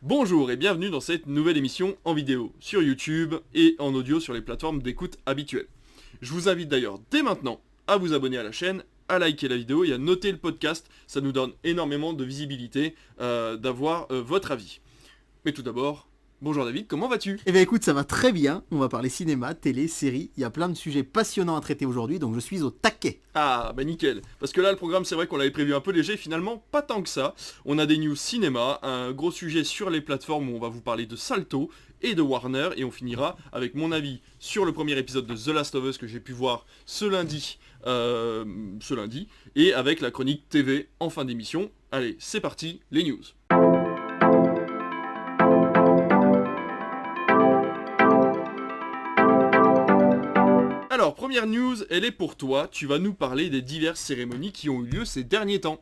Bonjour et bienvenue dans cette nouvelle émission en vidéo sur YouTube et en audio sur les plateformes d'écoute habituelles. Je vous invite d'ailleurs dès maintenant à vous abonner à la chaîne, à liker la vidéo et à noter le podcast, ça nous donne énormément de visibilité d'avoir votre avis. Mais tout d'abord, bonjour David, comment vas-tu ? Eh bien écoute, ça va très bien, on va parler cinéma, télé, séries, il y a plein de sujets passionnants à traiter aujourd'hui, donc je suis au taquet. Ah bah nickel, parce que là le programme c'est vrai qu'on l'avait prévu un peu léger, finalement pas tant que ça. On a des news cinéma, un gros sujet sur les plateformes où on va vous parler de Salto et de Warner, et on finira avec mon avis sur le premier épisode de The Last of Us que j'ai pu voir ce lundi, et avec la chronique TV en fin d'émission. Allez, c'est parti, les news. Alors, première news, elle est pour toi. Tu vas nous parler des diverses cérémonies qui ont eu lieu ces derniers temps.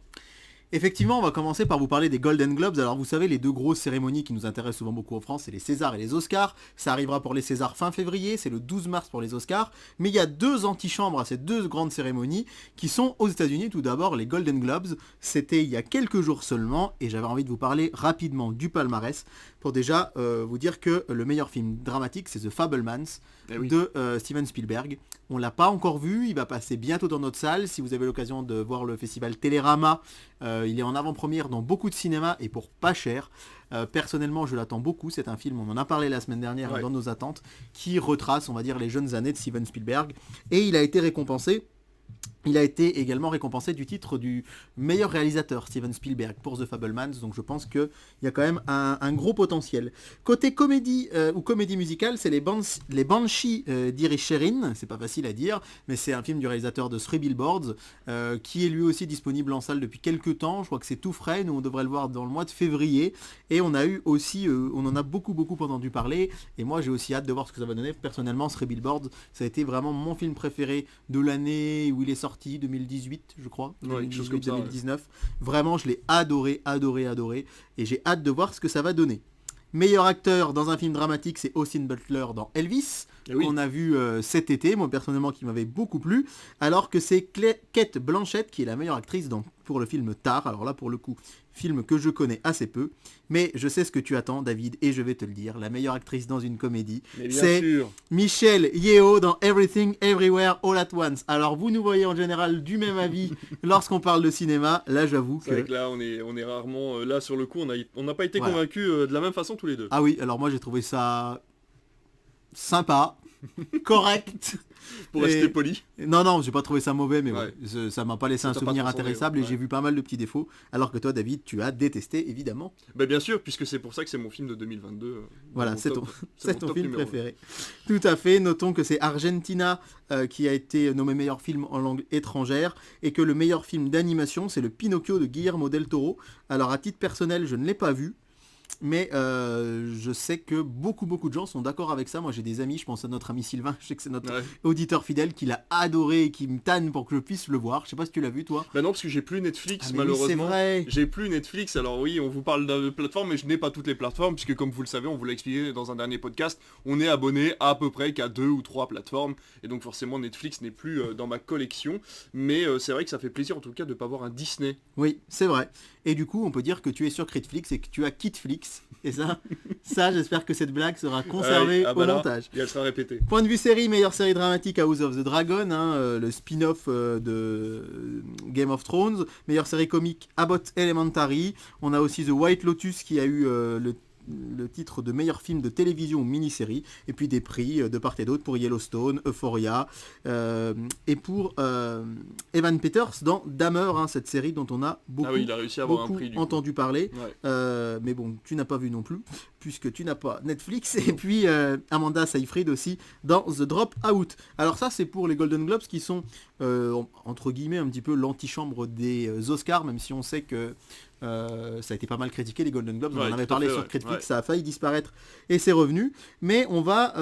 Effectivement, on va commencer par vous parler des Golden Globes. Alors vous savez, les deux grosses cérémonies qui nous intéressent souvent beaucoup en France, c'est les Césars et les Oscars. Ça arrivera pour les Césars fin février, c'est le 12 mars pour les Oscars. Mais il y a deux antichambres à ces deux grandes cérémonies qui sont aux États-Unis. Tout d'abord, les Golden Globes. C'était il y a quelques jours seulement et j'avais envie de vous parler rapidement du palmarès pour déjà vous dire que le meilleur film dramatique, c'est The Fabelmans de Steven Spielberg. On l'a pas encore vu, il va passer bientôt dans notre salle. Si vous avez l'occasion de voir le festival Télérama, il est en avant-première dans beaucoup de cinémas et pour pas cher. Personnellement, je l'attends beaucoup. C'est un film, on en a parlé la semaine dernière dans nos attentes, qui retrace, on va dire, les jeunes années de Steven Spielberg. Et il a été récompensé. Il a été également récompensé du titre du meilleur réalisateur, Steven Spielberg, pour The Fabelmans, donc je pense qu'il y a quand même un gros potentiel. Côté comédie ou comédie musicale, c'est les Banshees d'Inisherin, c'est pas facile à dire, mais c'est un film du réalisateur de Three Billboards, qui est lui aussi disponible en salle depuis quelques temps, je crois que c'est tout frais, nous on devrait le voir dans le mois de février, et on a eu aussi, on en a beaucoup entendu parler, et moi j'ai aussi hâte de voir ce que ça va donner. Personnellement, Three Billboards, ça a été vraiment mon film préféré de l'année où il est sorti, 2018 je crois, 2018-2019. Vraiment je l'ai adoré, et j'ai hâte de voir ce que ça va donner. Meilleur acteur dans un film dramatique, c'est Austin Butler dans Elvis, qu'on a vu cet été, moi personnellement qui m'avait beaucoup plu, alors que c'est Cate Blanchett qui est la meilleure actrice pour le film Tar. Alors là pour le coup, film que je connais assez peu, mais je sais ce que tu attends David, et je vais te le dire, la meilleure actrice dans une comédie, c'est Michelle Yeoh dans Everything Everywhere All at Once. Alors vous nous voyez en général du même avis lorsqu'on parle de cinéma, là j'avoue que... C'est vrai que là on est rarement, là sur le coup on n'a pas été convaincus de la même façon tous les deux. Ah oui, alors moi j'ai trouvé ça sympa, correct. Pour rester poli. Non, j'ai pas trouvé ça mauvais, mais ça m'a pas laissé un souvenir intéressable et j'ai vu pas mal de petits défauts. Alors que toi, David, tu as détesté, évidemment. Bah bien sûr, puisque c'est pour ça que c'est mon film de 2022. Voilà, c'est ton film préféré. Tout à fait. Notons que c'est Argentina qui a été nommé meilleur film en langue étrangère et que le meilleur film d'animation, c'est le Pinocchio de Guillermo del Toro. Alors à titre personnel, je ne l'ai pas vu. Mais je sais que beaucoup de gens sont d'accord avec ça. Moi j'ai des amis, je pense à notre ami Sylvain, je sais que c'est notre auditeur fidèle qui l'a adoré et qui me tanne pour que je puisse le voir. Je sais pas si tu l'as vu toi. Bah non, parce que j'ai plus Netflix malheureusement. Oui, c'est vrai. J'ai plus Netflix, alors oui on vous parle de plateforme mais je n'ai pas toutes les plateformes puisque comme vous le savez, on vous l'a expliqué dans un dernier podcast, on est abonné à peu près qu'à 2 ou 3 plateformes et donc forcément Netflix n'est plus dans ma collection. Mais c'est vrai que ça fait plaisir en tout cas de pas avoir un Disney. Oui, c'est vrai. Et du coup on peut dire que tu es sur Critflix et que tu as Kitflix. Et ça j'espère que cette blague sera conservée au montage. Et elle sera répétée. Point de vue série, meilleure série dramatique House of the Dragon, le spin-off de Game of Thrones. Meilleure série comique Abbott Elementary. On a aussi The White Lotus qui a eu le titre de meilleur film de télévision ou mini-série, et puis des prix de part et d'autre pour Yellowstone, Euphoria, et pour Evan Peters dans Dahmer, cette série dont on a beaucoup, il a réussi à avoir un prix, entendu parler, mais bon, tu n'as pas vu non plus, puisque tu n'as pas Netflix, et puis Amanda Seyfried aussi dans The Dropout. Alors ça c'est pour les Golden Globes qui sont entre guillemets un petit peu l'antichambre des Oscars, même si on sait que ça a été pas mal critiqué les Golden Globes, on en avait parlé sur Critique, ça a failli disparaître et c'est revenu, mais on va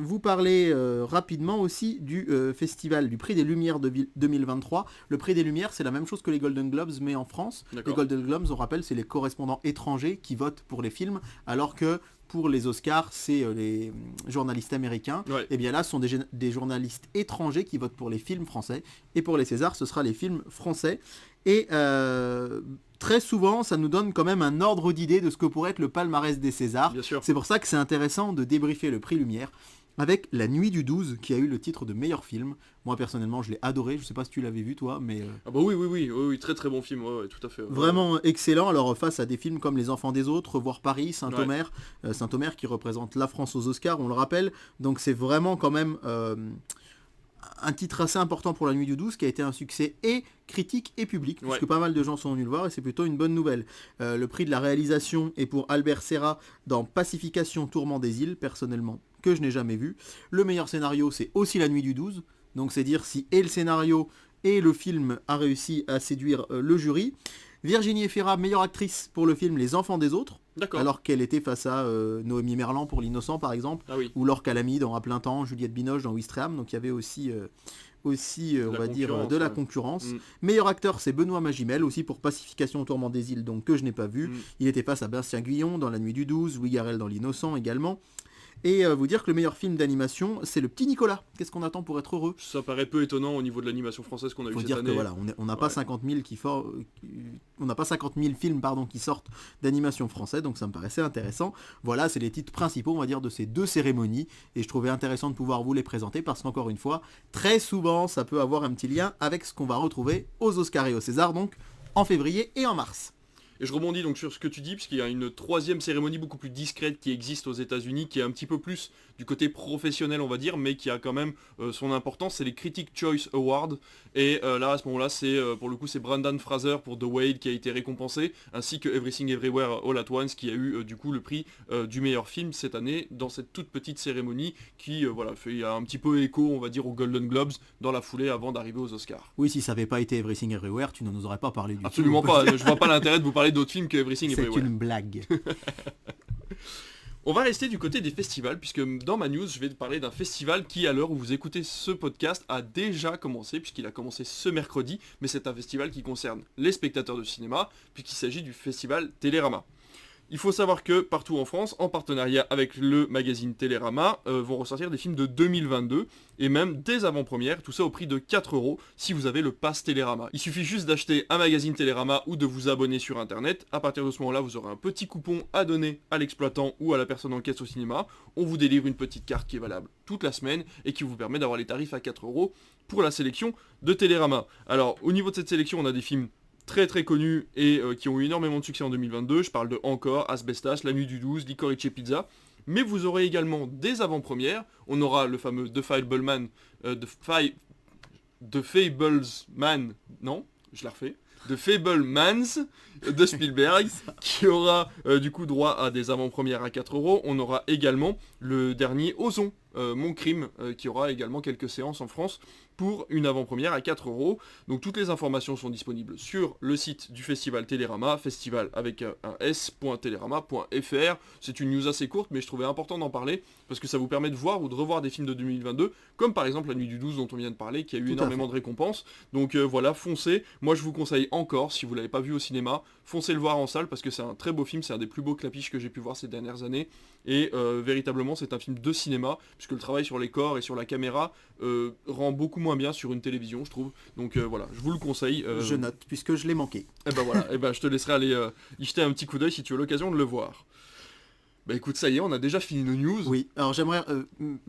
vous parler rapidement aussi du festival du Prix des Lumières de 2023. Le Prix des Lumières c'est la même chose que les Golden Globes mais en France. Les Golden Globes, on rappelle, c'est les correspondants étrangers qui votent pour les films, alors que pour les Oscars, c'est les journalistes américains. Et bien là, ce sont des journalistes étrangers qui votent pour les films français. Et pour les Césars, ce sera les films français. Et très souvent, ça nous donne quand même un ordre d'idée de ce que pourrait être le palmarès des Césars. Bien sûr. C'est pour ça que c'est intéressant de débriefer le prix Lumière avec La Nuit du 12 qui a eu le titre de meilleur film. Moi personnellement je l'ai adoré, je sais pas si tu l'avais vu toi, mais Ah bah oui, très très bon film, ouais, tout à fait. vraiment excellent. Alors face à des films comme Les Enfants des Autres, Revoir Paris, Saint-Omer, Saint-Omer qui représente la France aux Oscars, on le rappelle. Donc c'est vraiment quand même un titre assez important pour La Nuit du 12 qui a été un succès et critique et public, puisque pas mal de gens sont venus le voir et c'est plutôt une bonne nouvelle. Le prix de la réalisation est pour Albert Serra dans Pacification, Tourment des îles, personnellement, que je n'ai jamais vu. Le meilleur scénario, c'est aussi La Nuit du 12, donc c'est dire si et le scénario et le film a réussi à séduire le jury. Virginie Efira, meilleure actrice pour le film Les Enfants des Autres, alors qu'elle était face à Noémie Merlan pour L'Innocent par exemple, ou Laure Calamy dans À plein temps, Juliette Binoche dans Ouistreham, donc il y avait aussi on va dire, de la concurrence. Meilleur acteur, c'est Benoît Magimel, aussi pour Pacification, Tourment des îles, donc que je n'ai pas vu. Il était face à Bastien Guillon dans La Nuit du 12, Louis Garrel dans L'Innocent également. Et vous dire que le meilleur film d'animation, c'est Le Petit Nicolas. Qu'est-ce qu'on attend pour être heureux ? Ça paraît peu étonnant au niveau de l'animation française qu'on a eu cette année. Faut dire que voilà, on n'a pas 50 000 on n'a pas 50 000 films qui sortent d'animation française, donc ça me paraissait intéressant. Voilà, c'est les titres principaux, on va dire, de ces deux cérémonies, et je trouvais intéressant de pouvoir vous les présenter, parce qu'encore une fois, très souvent, ça peut avoir un petit lien avec ce qu'on va retrouver aux Oscars et aux Césars, donc en février et en mars. Et je rebondis donc sur ce que tu dis, puisqu'il y a une troisième cérémonie beaucoup plus discrète qui existe aux États-Unis, qui est un petit peu plus du côté professionnel, on va dire, mais qui a quand même son importance, c'est les Critics' Choice Awards. Et là, à ce moment-là, c'est pour le coup, c'est Brendan Fraser pour The Whale qui a été récompensé, ainsi que Everything Everywhere All at Once qui a eu du coup le prix du meilleur film cette année dans cette toute petite cérémonie qui fait un petit peu écho, on va dire, aux Golden Globes dans la foulée avant d'arriver aux Oscars. Oui, si ça n'avait pas été Everything Everywhere, tu ne nous aurais pas parlé du tout. Absolument pas, je vois pas l'intérêt de vous parler d'autres films que Everything Everywhere. C'est une blague. On va rester du côté des festivals, puisque dans ma news, je vais te parler d'un festival qui, à l'heure où vous écoutez ce podcast, a déjà commencé, puisqu'il a commencé ce mercredi, mais c'est un festival qui concerne les spectateurs de cinéma, puisqu'il s'agit du festival Télérama. Il faut savoir que partout en France, en partenariat avec le magazine Télérama, vont ressortir des films de 2022 et même des avant-premières, tout ça au prix de 4 € si vous avez le pass Télérama. Il suffit juste d'acheter un magazine Télérama ou de vous abonner sur internet. À partir de ce moment-là, vous aurez un petit coupon à donner à l'exploitant ou à la personne en caisse au cinéma. On vous délivre une petite carte qui est valable toute la semaine et qui vous permet d'avoir les tarifs à 4 € pour la sélection de Télérama. Alors, au niveau de cette sélection, on a des films très très connus et qui ont eu énormément de succès en 2022, je parle de Encore, Asbestas, La Nuit du 12, Licorice Pizza, mais vous aurez également des avant-premières, on aura le fameux The Fableman, The Fablemans de Spielberg, qui aura du coup droit à des avant-premières à 4 €, on aura également le dernier Ozon, Mon Crime, qui aura également quelques séances en France pour une avant-première à 4 €. Donc toutes les informations sont disponibles sur le site du festival Télérama, festival avec un s.telerama.fr. C'est une news assez courte, mais je trouvais important d'en parler, parce que ça vous permet de voir ou de revoir des films de 2022, comme par exemple La Nuit du 12 dont on vient de parler, qui a eu énormément de récompenses. Donc voilà, foncez. Moi je vous conseille Encore, si vous ne l'avez pas vu au cinéma, foncez le voir en salle, parce que c'est un très beau film, c'est un des plus beaux clapiches que j'ai pu voir ces dernières années, et véritablement c'est un film de cinéma, puisque le travail sur les corps et sur la caméra rend beaucoup moins bien sur une télévision, je trouve. Donc voilà, je vous le conseille. Je note, puisque je l'ai manqué. Et ben voilà, je te laisserai aller y jeter un petit coup d'œil si tu as l'occasion de le voir. Bah écoute, ça y est, on a déjà fini nos news. Oui, alors j'aimerais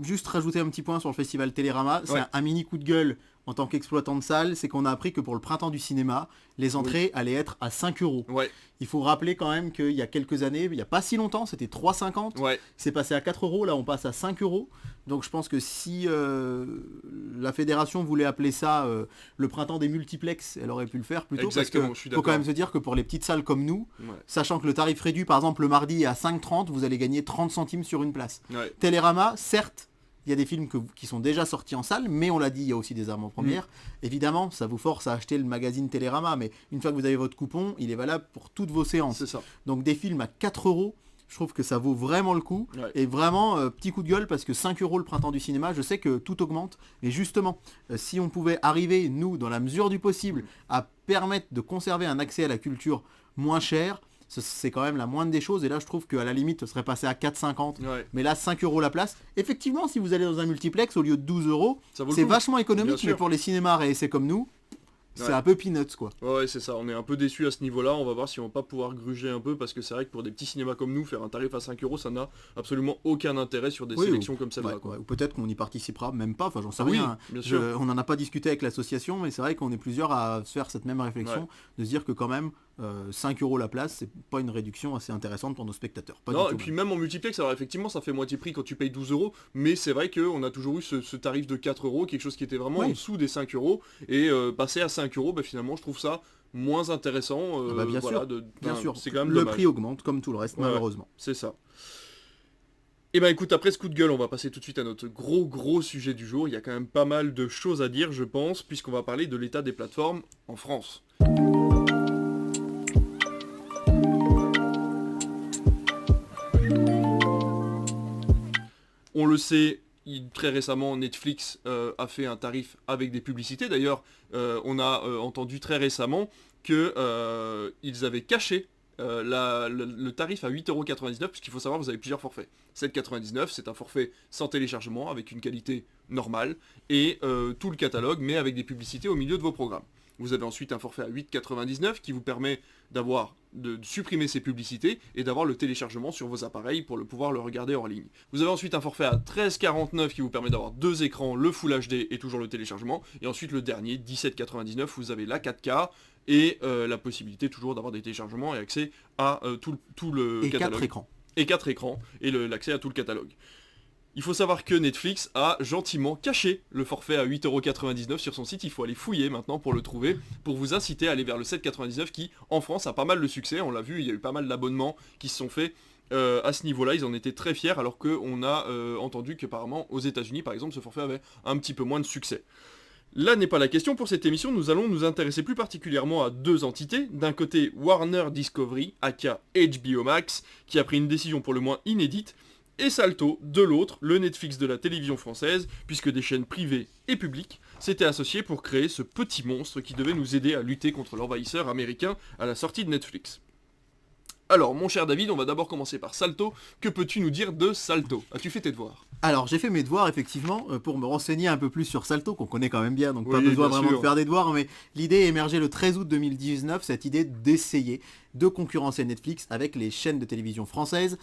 juste rajouter un petit point sur le festival Télérama. C'est un mini coup de gueule en tant qu'exploitant de salle, c'est qu'on a appris que pour le printemps du cinéma, les entrées allaient être à 5 €. Ouais. Il faut rappeler quand même qu'il y a quelques années, il n'y a pas si longtemps, c'était 3,50 €. Ouais. C'est passé à 4 €, là on passe à 5 €. Donc je pense que si la fédération voulait appeler ça le printemps des multiplex, elle aurait pu le faire plutôt. Exactement, parce je suis qu'il faut d'accord. quand même se dire que pour les petites salles comme nous, sachant que le tarif réduit par exemple le mardi est à 5,30 €, vous allez gagner 30 centimes sur une place. Ouais. Télérama, certes, il y a des films qui sont déjà sortis en salle, mais on l'a dit, il y a aussi des avant-premières. Évidemment, ça vous force à acheter le magazine Télérama, mais une fois que vous avez votre coupon, il est valable pour toutes vos séances. C'est ça. Donc des films à 4 €, je trouve que ça vaut vraiment le coup. Ouais. Et vraiment, petit coup de gueule, parce que 5 € le printemps du cinéma, je sais que tout augmente. Et justement, si on pouvait arriver, nous, dans la mesure du possible, à permettre de conserver un accès à la culture moins cher, c'est quand même la moindre des choses. Et là, je trouve qu'à la limite, ce serait passé à 4,50 €. Ouais. Mais là, 5 € la place. Effectivement, si vous allez dans un multiplex, au lieu de 12 €, Ça vaut le c'est coup. vachement Bien économique. sûr. Mais pour les cinémas réessais comme nous, c'est Ouais. un peu peanuts quoi. Ouais, c'est ça, on est un peu déçu à ce niveau-là, on va voir si on va pas pouvoir gruger un peu, parce que c'est vrai que pour des petits cinémas comme nous, faire un tarif à 5 euros, ça n'a absolument aucun intérêt sur des Oui, sélections comme celle-là, ouais, quoi. ouais, ou peut-être qu'on y participera même pas, enfin j'en sais Oui, rien. bien sûr. On n'en a pas discuté avec l'association, mais c'est vrai qu'on est plusieurs à se faire cette même réflexion, Ouais. de se dire que quand même 5 euros la place, c'est pas une réduction assez intéressante pour nos spectateurs. Pas Non, du et tout puis même. même en multiplex, alors effectivement, ça fait moitié prix quand tu payes 12 euros, mais c'est vrai qu'on a toujours eu ce tarif de 4 euros, quelque chose qui était vraiment en Oui. dessous des 5 euros, et passer à 5 euros, bah, finalement, je trouve ça moins intéressant. Ah bah bien Voilà, sûr, bien sûr. c'est quand même Le dommage. prix augmente comme tout le reste, Ouais, ouais, malheureusement. c'est ça. Et ben écoute, après ce coup de gueule, on va passer tout de suite à notre gros sujet du jour. Il y a quand même pas mal de choses à dire, je pense, puisqu'on va parler de l'état des plateformes en France. On le sait, très récemment, Netflix a fait un tarif avec des publicités. D'ailleurs, on a entendu très récemment qu'ils avaient caché le tarif à 8,99€, puisqu'il faut savoir, vous avez plusieurs forfaits. 7,99€, c'est un forfait sans téléchargement, avec une qualité normale, et tout le catalogue, mais avec des publicités au milieu de vos programmes. Vous avez ensuite un forfait à 8,99€ qui vous permet de supprimer ces publicités et d'avoir le téléchargement sur vos appareils pour pouvoir le regarder hors ligne. Vous avez ensuite un forfait à 13,49€ qui vous permet d'avoir 2 écrans, le Full HD et toujours le téléchargement. Et ensuite le dernier, 17,99€, vous avez la 4K et la possibilité toujours d'avoir des téléchargements et accès à tout le Et catalogue. 4 écrans. Et 4 écrans et l'accès à tout le catalogue. Il faut savoir que Netflix a gentiment caché le forfait à 8,99€ sur son site. Il faut aller fouiller maintenant pour le trouver, pour vous inciter à aller vers le 7,99€ qui, en France, a pas mal de succès. On l'a vu, il y a eu pas mal d'abonnements qui se sont faits à ce niveau-là. Ils en étaient très fiers, alors qu'on a entendu qu'apparemment, aux États-Unis, par exemple, ce forfait avait un petit peu moins de succès. Là n'est pas la question pour cette émission, nous allons nous intéresser plus particulièrement à deux entités. D'un côté, Warner Discovery, aka HBO Max, qui a pris une décision pour le moins inédite, et Salto, de l'autre, le Netflix de la télévision française, puisque des chaînes privées et publiques s'étaient associées pour créer ce petit monstre qui devait nous aider à lutter contre l'envahisseur américain à la sortie de Netflix. Alors, mon cher David, on va d'abord commencer par Salto. Que peux-tu nous dire de Salto? As-tu fait tes devoirs? Alors j'ai fait mes devoirs effectivement pour me renseigner un peu plus sur Salto, qu'on connaît quand même bien, donc pas Oui, besoin bien vraiment sûr. de faire des devoirs, mais l'idée est émergée le 13 août 2019, cette idée d'essayer de concurrencer Netflix avec les chaînes de télévision françaises,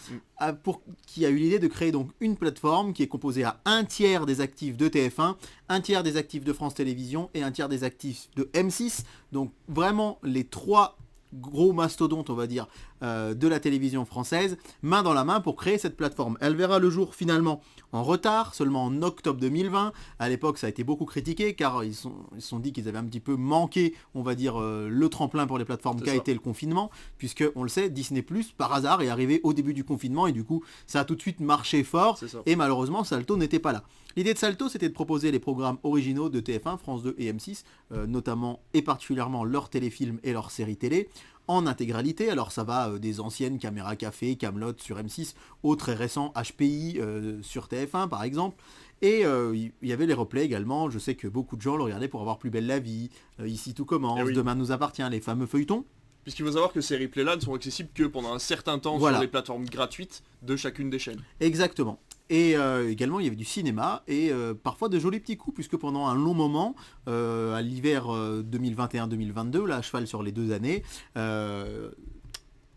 qui a eu l'idée de créer donc une plateforme qui est composée à un tiers des actifs de TF1, un tiers des actifs de France Télévisions et un tiers des actifs de M6, donc vraiment les trois gros mastodontes on va dire de la télévision française, main dans la main pour créer cette plateforme. Elle verra le jour finalement en retard, seulement en octobre 2020. À l'époque ça a été beaucoup critiqué car ils se sont dit qu'ils avaient un petit peu manqué, on va dire, le tremplin pour les plateformes qu'a été le confinement, puisque on le sait, Disney+, par hasard, est arrivé au début du confinement et du coup ça a tout de suite marché fort et malheureusement Salto n'était pas là. L'idée de Salto, c'était de proposer les programmes originaux de TF1, France 2 et M6, notamment et particulièrement leurs téléfilms et leurs séries télé, en intégralité. Alors ça va des anciennes Caméra Café, Kaamelott sur M6, au très récent HPI sur TF1 par exemple. Et il y avait les replays également. Je sais que beaucoup de gens le regardaient pour avoir Plus belle la vie, Ici tout commence, Demain nous appartient, les fameux feuilletons. Puisqu'il faut savoir que ces replays-là ne sont accessibles que pendant un certain temps sur les plateformes gratuites de chacune des chaînes. Exactement. Et également il y avait du cinéma et parfois de jolis petits coups, puisque pendant un long moment, à l'hiver 2021-2022, là à cheval sur les 2 années,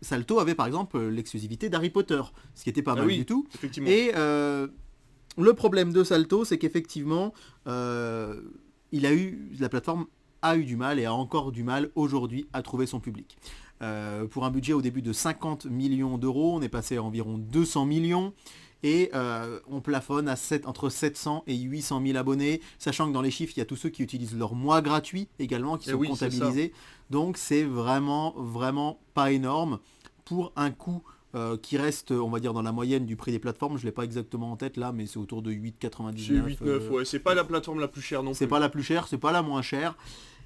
Salto avait par exemple l'exclusivité d'Harry Potter, ce qui était pas mal du tout. Et le problème de Salto, c'est qu'effectivement, la plateforme a eu du mal et a encore du mal aujourd'hui à trouver son public. Pour un budget au début de 50 millions d'euros, on est passé à environ 200 millions. Et on plafonne à entre 700 et 800 000 abonnés, sachant que dans les chiffres, il y a tous ceux qui utilisent leur mois gratuit également, qui sont comptabilisés. Donc c'est vraiment pas énorme pour un coût qui reste, on va dire, dans la moyenne du prix des plateformes. Je ne l'ai pas exactement en tête là, mais c'est autour de 8,99. C'est 8,9, ouais. C'est pas la plateforme la plus chère non plus. C'est pas la plus chère, c'est pas la moins chère.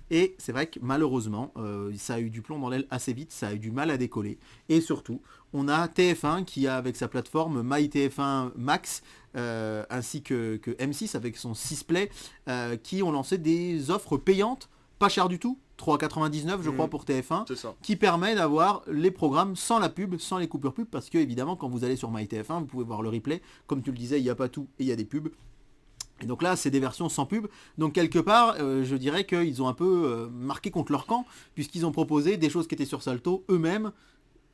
Et c'est vrai que malheureusement, ça a eu du plomb dans l'aile assez vite, ça a eu du mal à décoller. Et surtout, on a TF1 qui a avec sa plateforme MyTF1 Max, ainsi que M6 avec son 6play, qui ont lancé des offres payantes, pas chères du tout, 3,99 je crois pour TF1, qui permet d'avoir les programmes sans la pub, sans les coupures pub, parce que évidemment quand vous allez sur MyTF1, vous pouvez voir le replay, comme tu le disais, il n'y a pas tout et il y a des pubs. Et donc là, c'est des versions sans pub. Donc quelque part, je dirais qu'ils ont un peu marqué contre leur camp, puisqu'ils ont proposé des choses qui étaient sur Salto eux-mêmes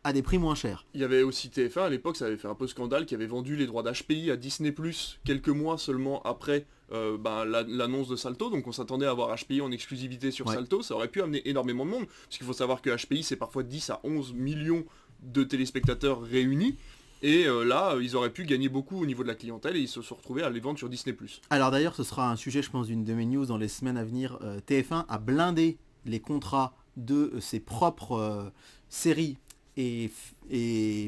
à des prix moins chers. Il y avait aussi TF1 à l'époque, ça avait fait un peu scandale, qui avait vendu les droits d'HPI à Disney+, quelques mois seulement après l'annonce de Salto, donc on s'attendait à avoir HPI en exclusivité sur Ouais. Salto, ça aurait pu amener énormément de monde, parce qu'il faut savoir que HPI c'est parfois 10 à 11 millions de téléspectateurs réunis, et là ils auraient pu gagner beaucoup au niveau de la clientèle, et ils se sont retrouvés à les vendre sur Disney+. Alors d'ailleurs, ce sera un sujet, je pense, d'une de mes news dans les semaines à venir. TF1 a blindé les contrats de ses propres séries et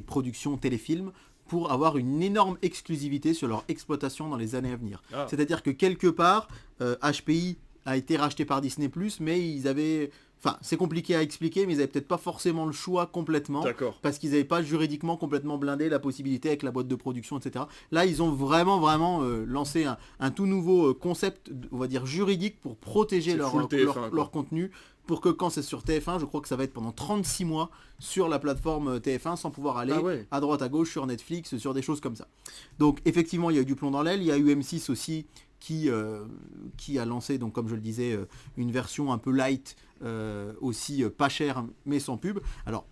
productions téléfilms pour avoir une énorme exclusivité sur leur exploitation dans les années à venir. Ah. C'est-à-dire que quelque part, HPI a été racheté par Disney+, mais ils avaient... Enfin, c'est compliqué à expliquer, mais ils n'avaient peut-être pas forcément le choix complètement. D'accord. Parce qu'ils n'avaient pas juridiquement complètement blindé la possibilité avec la boîte de production, etc. Là, ils ont vraiment lancé un tout nouveau concept, on va dire, juridique pour protéger C'est leur, full TF1, quoi. leur contenu, pour que quand c'est sur TF1, je crois que ça va être pendant 36 mois sur la plateforme TF1 sans pouvoir aller Ah ouais. à droite à gauche sur Netflix, sur des choses comme ça. Donc effectivement, il y a eu du plomb dans l'aile, il y a eu M6 aussi qui a lancé, donc comme je le disais, une version un peu light, aussi pas chère mais sans pub. Alors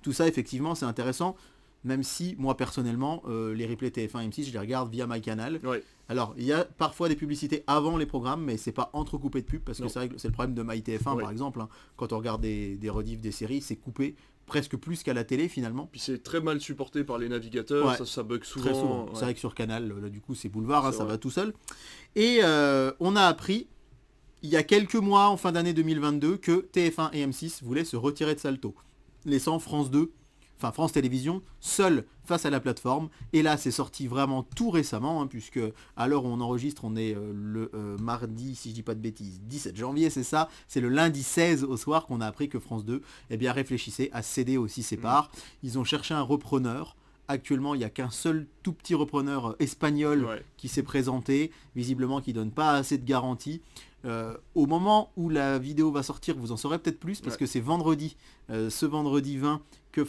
tout ça effectivement c'est intéressant, même si moi personnellement les replays TF1 M6 je les regarde via MyCanal. Ouais. Alors il y a parfois des publicités avant les programmes, mais c'est pas entrecoupé de pub, parce que Non. c'est vrai que c'est le problème de MyTF1 Ouais. par exemple, hein. Quand on regarde des rediffs des séries, c'est coupé presque plus qu'à la télé finalement. Puis c'est très mal supporté par les navigateurs, Ouais. ça bug souvent. Très souvent. Ouais. C'est vrai que sur Canal, là du coup c'est boulevard, hein, C'est ça vrai. va tout seul. Et on a appris il y a quelques mois, en fin d'année 2022, que TF1 et M6 voulaient se retirer de Salto, laissant France 2, enfin France Télévisions, seul face à la plateforme. Et là, c'est sorti vraiment tout récemment, hein, puisque à l'heure où on enregistre, on est le mardi, si je dis pas de bêtises, 17 janvier, c'est ça. C'est le lundi 16 au soir qu'on a appris que France 2 réfléchissait à céder aussi ses parts. Ils ont cherché un repreneur. Actuellement, il n'y a qu'un seul tout petit repreneur espagnol Ouais. qui s'est présenté, visiblement qui donne pas assez de garanties. Au moment où la vidéo va sortir, vous en saurez peut-être plus, parce que c'est vendredi, ce vendredi 20 que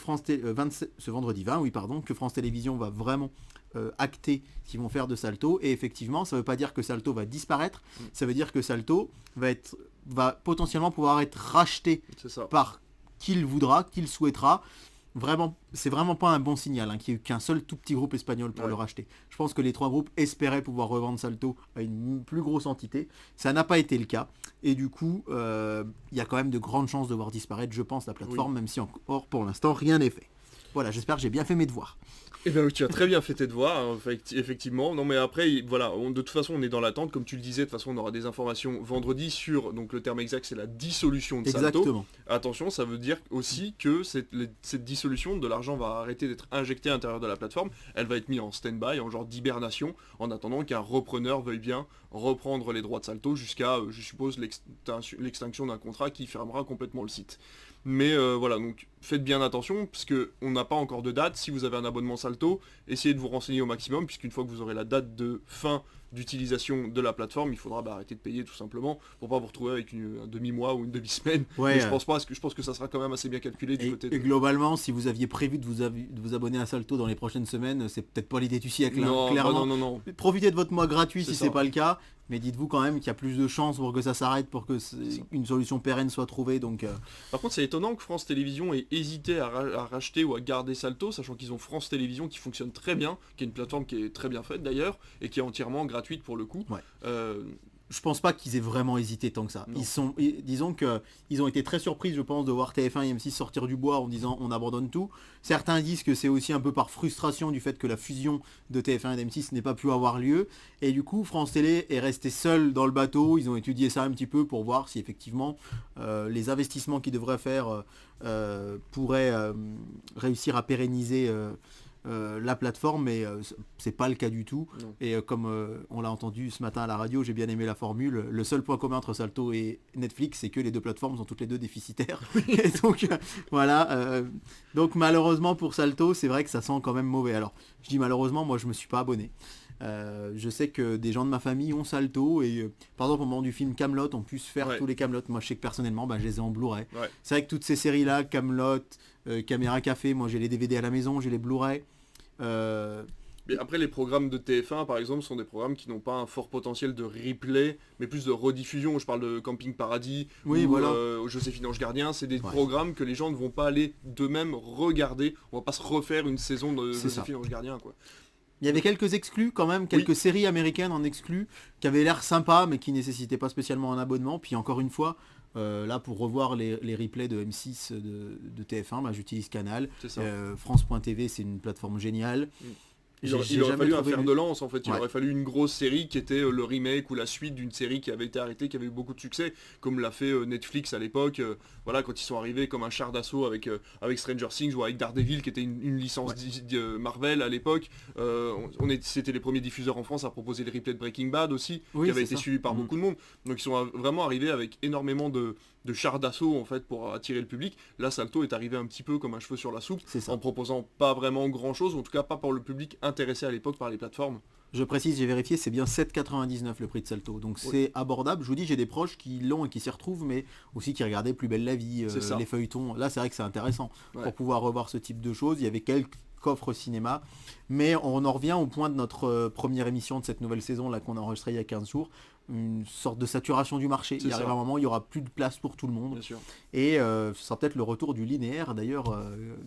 ce vendredi 20, oui pardon, que France Télévisions va vraiment acter ce qu'ils vont faire de Salto. Et effectivement, ça ne veut pas dire que Salto va disparaître, ça veut dire que Salto va potentiellement pouvoir être racheté C'est ça. par qui le voudra, qui le souhaitera. Vraiment, c'est vraiment pas un bon signal, hein, qu'il n'y ait eu qu'un seul tout petit groupe espagnol pour le racheter. Je pense que les trois groupes espéraient pouvoir revendre Salto à une plus grosse entité. Ça n'a pas été le cas. Et du coup, il y a quand même de grandes chances de voir disparaître, je pense, la plateforme, même si encore pour l'instant rien n'est fait. Voilà, j'espère que j'ai bien fait mes devoirs. Eh bien, tu as très bien fait tes devoirs, hein, effectivement. Non, mais après, voilà, de toute façon, on est dans l'attente. Comme tu le disais, de toute façon, on aura des informations vendredi sur, donc le terme exact, c'est la dissolution de Salto. Exactement. Attention, ça veut dire aussi que cette dissolution, de l'argent va arrêter d'être injecté à l'intérieur de la plateforme. Elle va être mise en stand-by, en genre d'hibernation, en attendant qu'un repreneur veuille bien reprendre les droits de Salto jusqu'à, je suppose, l'extinction d'un contrat qui fermera complètement le site. Mais voilà, donc faites bien attention, parce qu'on n'a pas encore de date. Si vous avez un abonnement Salto, essayez de vous renseigner au maximum, puisqu'une fois que vous aurez la date de fin d'utilisation de la plateforme, il faudra arrêter de payer tout simplement, pour pas vous retrouver avec un demi-mois ou une demi-semaine. Ouais, Mais je pense que ça sera quand même assez bien calculé du côté de... Et globalement, si vous aviez prévu de vous abonner à Salto dans les prochaines semaines, c'est peut-être pas l'idée du siècle, hein, Non, clairement. non. Profitez de votre mois gratuit si C'est c'est ça. pas le cas, mais dites-vous quand même qu'il y a plus de chances pour que ça s'arrête, pour que une solution pérenne soit trouvée. Donc, Par contre, c'est étonnant que France Télévisions ait hésité à racheter ou à garder Salto, sachant qu'ils ont France Télévisions qui fonctionne très bien, qui est une plateforme qui est très bien faite d'ailleurs, et qui est entièrement gratuite pour le coup. Ouais. Euh, je pense pas qu'ils aient vraiment hésité tant que ça. Non. Disons que ils ont été très surpris, je pense, de voir TF1 et M6 sortir du bois en disant on abandonne tout. Certains disent que c'est aussi un peu par frustration du fait que la fusion de TF1 et d'M6 n'ait pas pu avoir lieu. Et du coup, France Télé est resté seul dans le bateau. Ils ont étudié ça un petit peu pour voir si effectivement les investissements qu'ils devraient faire pourraient réussir à pérenniser la plateforme, mais c'est pas le cas du tout. Non. Et comme on l'a entendu ce matin à la radio, j'ai bien aimé la formule. Le seul point commun entre Salto et Netflix, c'est que les deux plateformes sont toutes les deux déficitaires. Et donc voilà. Donc malheureusement pour Salto, c'est vrai que ça sent quand même mauvais. Alors je dis malheureusement, moi je me suis pas abonné. Je sais que des gens de ma famille ont Salto et par exemple au moment du film Kaamelott on puisse faire tous les Kaamelott. Moi je sais que personnellement je les ai en Blu-ray. Ouais. C'est vrai que toutes ces séries là, Kaamelott, Caméra Café, moi j'ai les DVD à la maison, j'ai les Blu-ray. Mais après, les programmes de TF1, par exemple, sont des programmes qui n'ont pas un fort potentiel de replay, mais plus de rediffusion. Je parle de Camping Paradis Oui, ou voilà. Joséphine Ange Gardien. C'est des Ouais. programmes que les gens ne vont pas aller d'eux-mêmes regarder. On va pas se refaire une saison de C'est ça. Joséphine Ange Gardien, quoi. Il y avait quelques exclus quand même, quelques séries américaines en exclus qui avaient l'air sympas mais qui nécessitaient pas spécialement un abonnement. Puis encore une fois, là pour revoir les replays de M6 de TF1, bah, j'utilise Canal. C'est ça. France.tv, c'est une plateforme géniale. Il aurait jamais fallu un trouvé fer de lance en fait, il Ouais. aurait fallu une grosse série qui était le remake ou la suite d'une série qui avait été arrêtée, qui avait eu beaucoup de succès, comme l'a fait Netflix à l'époque, voilà, quand ils sont arrivés comme un char d'assaut avec Stranger Things ou avec Daredevil qui était une licence Ouais. Marvel à l'époque. C'était les premiers diffuseurs en France à proposer les replays de Breaking Bad aussi, Oui, qui avait c'est été ça. suivi par Mhm. beaucoup de monde. Donc ils sont vraiment arrivés avec énormément de chars d'assaut en fait pour attirer le public. Là Salto est arrivé un petit peu comme un cheveu sur la soupe, C'est ça. en proposant pas vraiment grand chose, en tout cas pas pour le public intéressé à l'époque par les plateformes. Je précise, j'ai vérifié, c'est bien 7,99 le prix de Salto. Donc Oui. c'est abordable. Je vous dis, j'ai des proches qui l'ont et qui s'y retrouvent, mais aussi qui regardaient Plus belle la vie, C'est ça. les feuilletons. Là, c'est vrai que c'est intéressant Ouais. pour pouvoir revoir ce type de choses. Il y avait quelques coffres cinéma, mais on en revient au point de notre première émission de cette nouvelle saison là qu'on a enregistrée il y a 15 jours. Une sorte de saturation du marché. C'est Il arrive ça. un moment où il n'y aura plus de place pour tout le monde. Bien sûr. Et ce sera peut-être le retour du linéaire d'ailleurs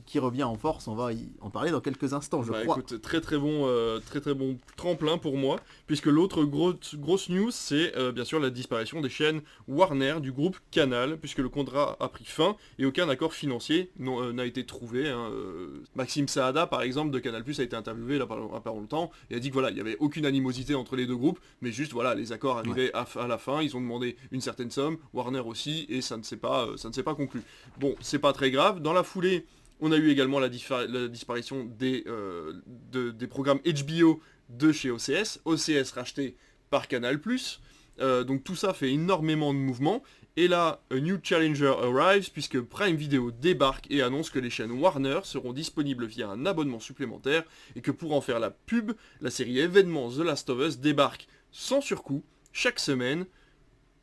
qui revient en force. On va en parler dans quelques instants, je Bah, crois. écoute, très très bon tremplin pour moi, puisque l'autre grosse news, c'est bien sûr la disparition des chaînes Warner du groupe Canal, puisque le contrat a pris fin et aucun accord financier n'a été trouvé. Hein. Maxime Saada, par exemple, de Canal+, a été interviewé là pas longtemps et a dit que voilà, il n'y avait aucune animosité entre les deux groupes, mais juste voilà, les accords arrivaient à la fin, ils ont demandé une certaine somme, Warner aussi, et ça ne s'est pas conclu. Bon, c'est pas très grave. Dans la foulée, on a eu également la disparition des programmes HBO de chez OCS. OCS racheté par Canal+. Donc tout ça fait énormément de mouvements. Et là, a new challenger arrives, puisque Prime Video débarque et annonce que les chaînes Warner seront disponibles via un abonnement supplémentaire, et que pour en faire la pub, la série événement The Last of Us débarque sans surcoût, chaque semaine.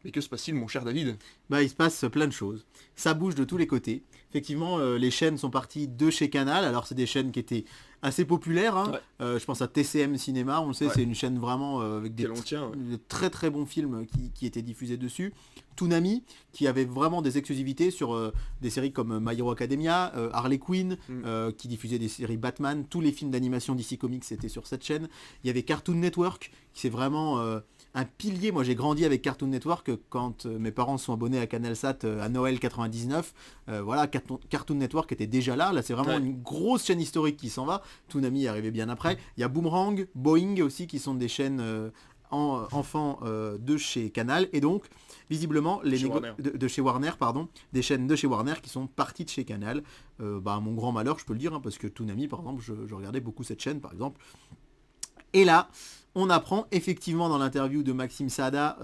Mais que se passe-t-il, mon cher David ? Bah, il se passe plein de choses. Ça bouge de tous les côtés. Effectivement, les chaînes sont parties de chez Canal. Alors, c'est des chaînes qui étaient assez populaires. Hein. Ouais. Je pense à TCM Cinéma. On le sait, Ouais. c'est une chaîne vraiment avec des Quel on tient, ouais. de très très bons films qui étaient diffusés dessus. Toonami, qui avait vraiment des exclusivités sur des séries comme My Hero Academia, Harley Quinn, qui diffusait des séries Batman. Tous les films d'animation DC Comics étaient sur cette chaîne. Il y avait Cartoon Network, qui c'est vraiment un pilier. Moi, j'ai grandi avec Cartoon Network quand mes parents sont abonnés à CanalSat à Noël 99. Voilà, Cartoon Network était déjà là. Là, c'est vraiment une grosse chaîne historique qui s'en va. Toonami est arrivé bien après. Il y a Boomerang, Boeing aussi, qui sont des chaînes enfants de chez Canal. Et donc, visiblement, de chez Warner, pardon, des chaînes de chez Warner qui sont parties de chez Canal. À mon grand malheur, je peux le dire, hein, parce que Toonami, par exemple, je regardais beaucoup cette chaîne, par exemple. Et là, on apprend effectivement dans l'interview de Maxime Saada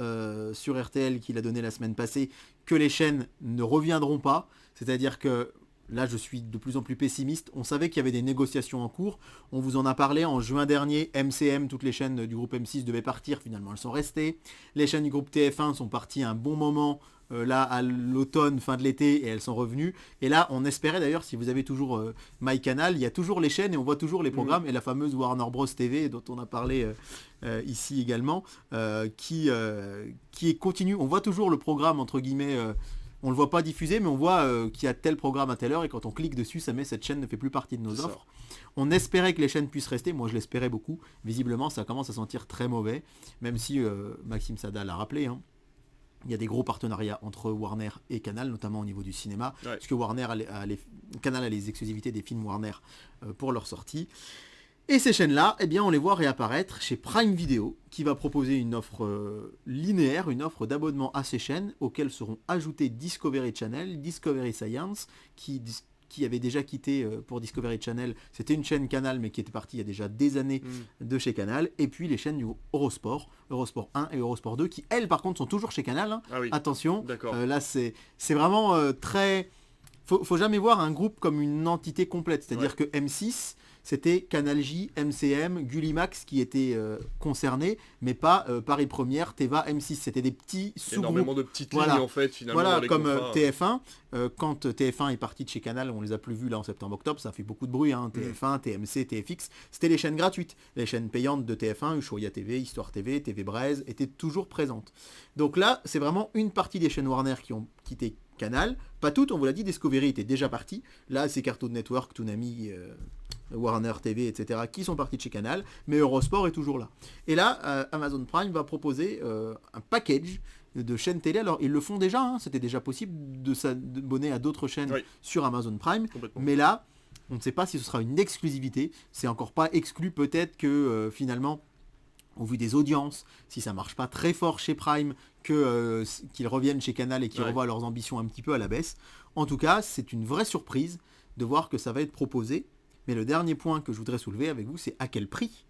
sur RTL qu'il a donné la semaine passée que les chaînes ne reviendront pas. C'est-à-dire que là, je suis de plus en plus pessimiste. On savait qu'il y avait des négociations en cours. On vous en a parlé en juin dernier. MCM, toutes les chaînes du groupe M6 devaient partir. Finalement, elles sont restées. Les chaînes du groupe TF1 sont parties un bon moment. Là à l'automne, fin de l'été, et elles sont revenues. Et là, on espérait d'ailleurs, si vous avez toujours MyCanal, il y a toujours les chaînes et on voit toujours les programmes, et la fameuse Warner Bros TV dont on a parlé ici également, qui est continue. On voit toujours le programme, entre guillemets, on le voit pas diffusé, mais on voit qu'il y a tel programme à telle heure, et quand on clique dessus, ça met cette chaîne ne fait plus partie de nos offres. On espérait que les chaînes puissent rester, moi je l'espérais beaucoup. Visiblement, ça commence à sentir très mauvais, même si Maxime Saada l'a rappelé, hein. Il y a des gros partenariats entre Warner et Canal, notamment au niveau du cinéma, parce que Canal a les exclusivités des films Warner pour leur sortie. Et ces chaînes-là, eh bien, on les voit réapparaître chez Prime Video, qui va proposer une offre linéaire, une offre d'abonnement à ces chaînes, auxquelles seront ajoutés Discovery Channel, Discovery Science, qui avait déjà quitté pour Discovery Channel. C'était une chaîne Canal, mais qui était partie il y a déjà des années de chez Canal. Et puis les chaînes du Eurosport, Eurosport 1 et Eurosport 2, qui elles par contre sont toujours chez Canal. Hein. Ah oui. Attention, D'accord. là c'est vraiment très... Faut jamais voir un groupe comme une entité complète. C'est-à-dire que M6, c'était Canal J, MCM, Gullimax qui étaient concernés, mais pas Paris Première, Teva, M6. C'était des petits sous-groupes. Énormément de petites lignes en fait finalement. Voilà, dans les comme contrats. TF1. Quand TF1 est parti de chez Canal, on les a plus vus là en septembre-octobre, ça fait beaucoup de bruit. TF1, TMC, TFX, c'était les chaînes gratuites. Les chaînes payantes de TF1, Ushuaïa TV, Histoire TV, TV Braise, étaient toujours présentes. Donc là, c'est vraiment une partie des chaînes Warner qui ont quitté Canal. Pas toutes, on vous l'a dit, Discovery était déjà parti. Là, c'est Cartoon Network, Toonami, Warner TV, etc. qui sont partis de chez Canal, mais Eurosport est toujours là. Et là, Amazon Prime va proposer un package de chaînes télé. Alors, ils le font déjà, c'était déjà possible de s'abonner à d'autres chaînes sur Amazon Prime, mais là, on ne sait pas si ce sera une exclusivité. C'est encore pas exclu, peut-être que finalement, au vu des audiences, si ça marche pas très fort chez Prime, qu'ils reviennent chez Canal et qu'ils revoient leurs ambitions un petit peu à la baisse. En tout cas, c'est une vraie surprise de voir que ça va être proposé. Mais le dernier point que je voudrais soulever avec vous, c'est à quel prix ?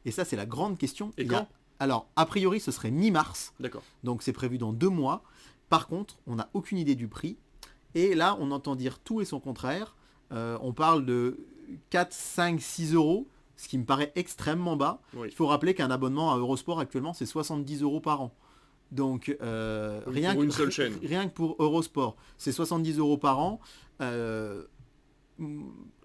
Et ça, c'est la grande question. Et quand ? Alors, a priori, ce serait mi-mars. D'accord. Donc, c'est prévu dans 2 mois. Par contre, on n'a aucune idée du prix. Et là, on entend dire tout et son contraire. On parle de 4, 5, 6 euros, ce qui me paraît extrêmement bas. Il faut rappeler qu'un abonnement à Eurosport, actuellement, c'est 70 euros par an. Donc, rien que pour Eurosport, c'est 70 euros par an.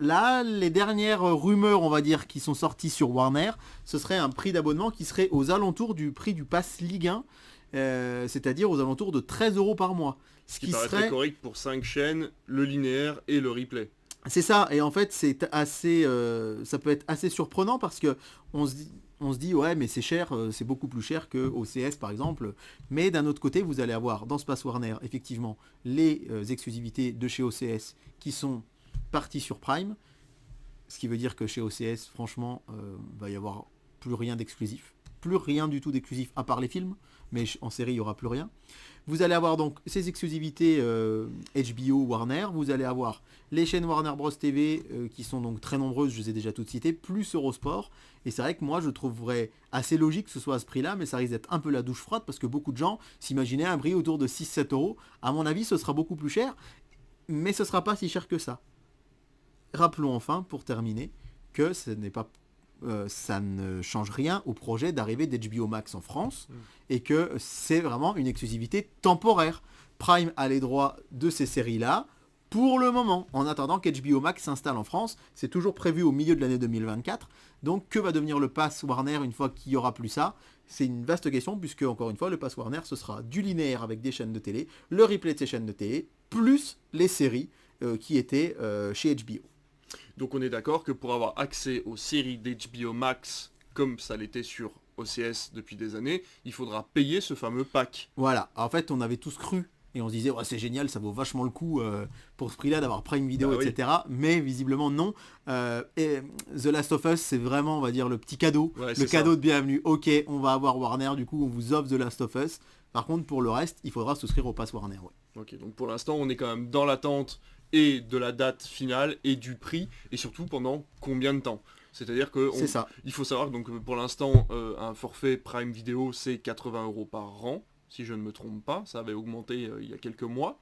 Là, les dernières rumeurs, on va dire, qui sont sorties sur Warner, ce serait un prix d'abonnement qui serait aux alentours du prix du Pass Ligue 1, c'est-à-dire aux alentours de 13 euros par mois. Ce qui paraît très correct pour 5 chaînes, le linéaire et le replay. C'est ça, et en fait, c'est assez, ça peut être assez surprenant parce que on se dit ouais, mais c'est cher, c'est beaucoup plus cher que OCS par exemple. Mais d'un autre côté, vous allez avoir dans ce Pass Warner, effectivement, les exclusivités de chez OCS qui sont partie sur Prime, ce qui veut dire que chez OCS, franchement, va y avoir plus rien d'exclusif. Plus rien du tout d'exclusif, à part les films, mais en série, il n'y aura plus rien. Vous allez avoir donc ces exclusivités HBO, Warner, vous allez avoir les chaînes Warner Bros TV, qui sont donc très nombreuses, je les ai déjà toutes citées, plus Eurosport, et c'est vrai que moi, je trouverais assez logique que ce soit à ce prix-là, mais ça risque d'être un peu la douche froide, parce que beaucoup de gens s'imaginaient un prix autour de 6-7 euros. À mon avis, ce sera beaucoup plus cher, mais ce ne sera pas si cher que ça. Rappelons enfin, pour terminer, que ça ne change rien au projet d'arrivée d'HBO Max en France, et que c'est vraiment une exclusivité temporaire. Prime a les droits de ces séries-là, pour le moment, en attendant qu'HBO Max s'installe en France. C'est toujours prévu au milieu de l'année 2024, donc que va devenir le Pass Warner une fois qu'il n'y aura plus ça ? C'est une vaste question, puisque encore une fois, le Pass Warner, ce sera du linéaire avec des chaînes de télé, le replay de ces chaînes de télé, plus les séries qui étaient chez HBO. Donc on est d'accord que pour avoir accès aux séries d'HBO Max, comme ça l'était sur OCS depuis des années, il faudra payer ce fameux pack. Voilà, en fait on avait tous cru, et on se disait, ouais, c'est génial, ça vaut vachement le coup pour ce prix-là d'avoir Prime Video, etc. Mais visiblement non. Et The Last of Us, c'est vraiment, on va dire, le petit cadeau, le cadeau de bienvenue. Ok, on va avoir Warner, du coup on vous offre The Last of Us. Par contre, pour le reste, il faudra souscrire au Pass Warner. Ok, donc pour l'instant, on est quand même dans l'attente et de la date finale et du prix, et surtout pendant combien de temps. C'est-à-dire que il faut savoir que donc, pour l'instant, un forfait Prime Video, c'est 80 euros par an, si je ne me trompe pas. Ça avait augmenté il y a quelques mois.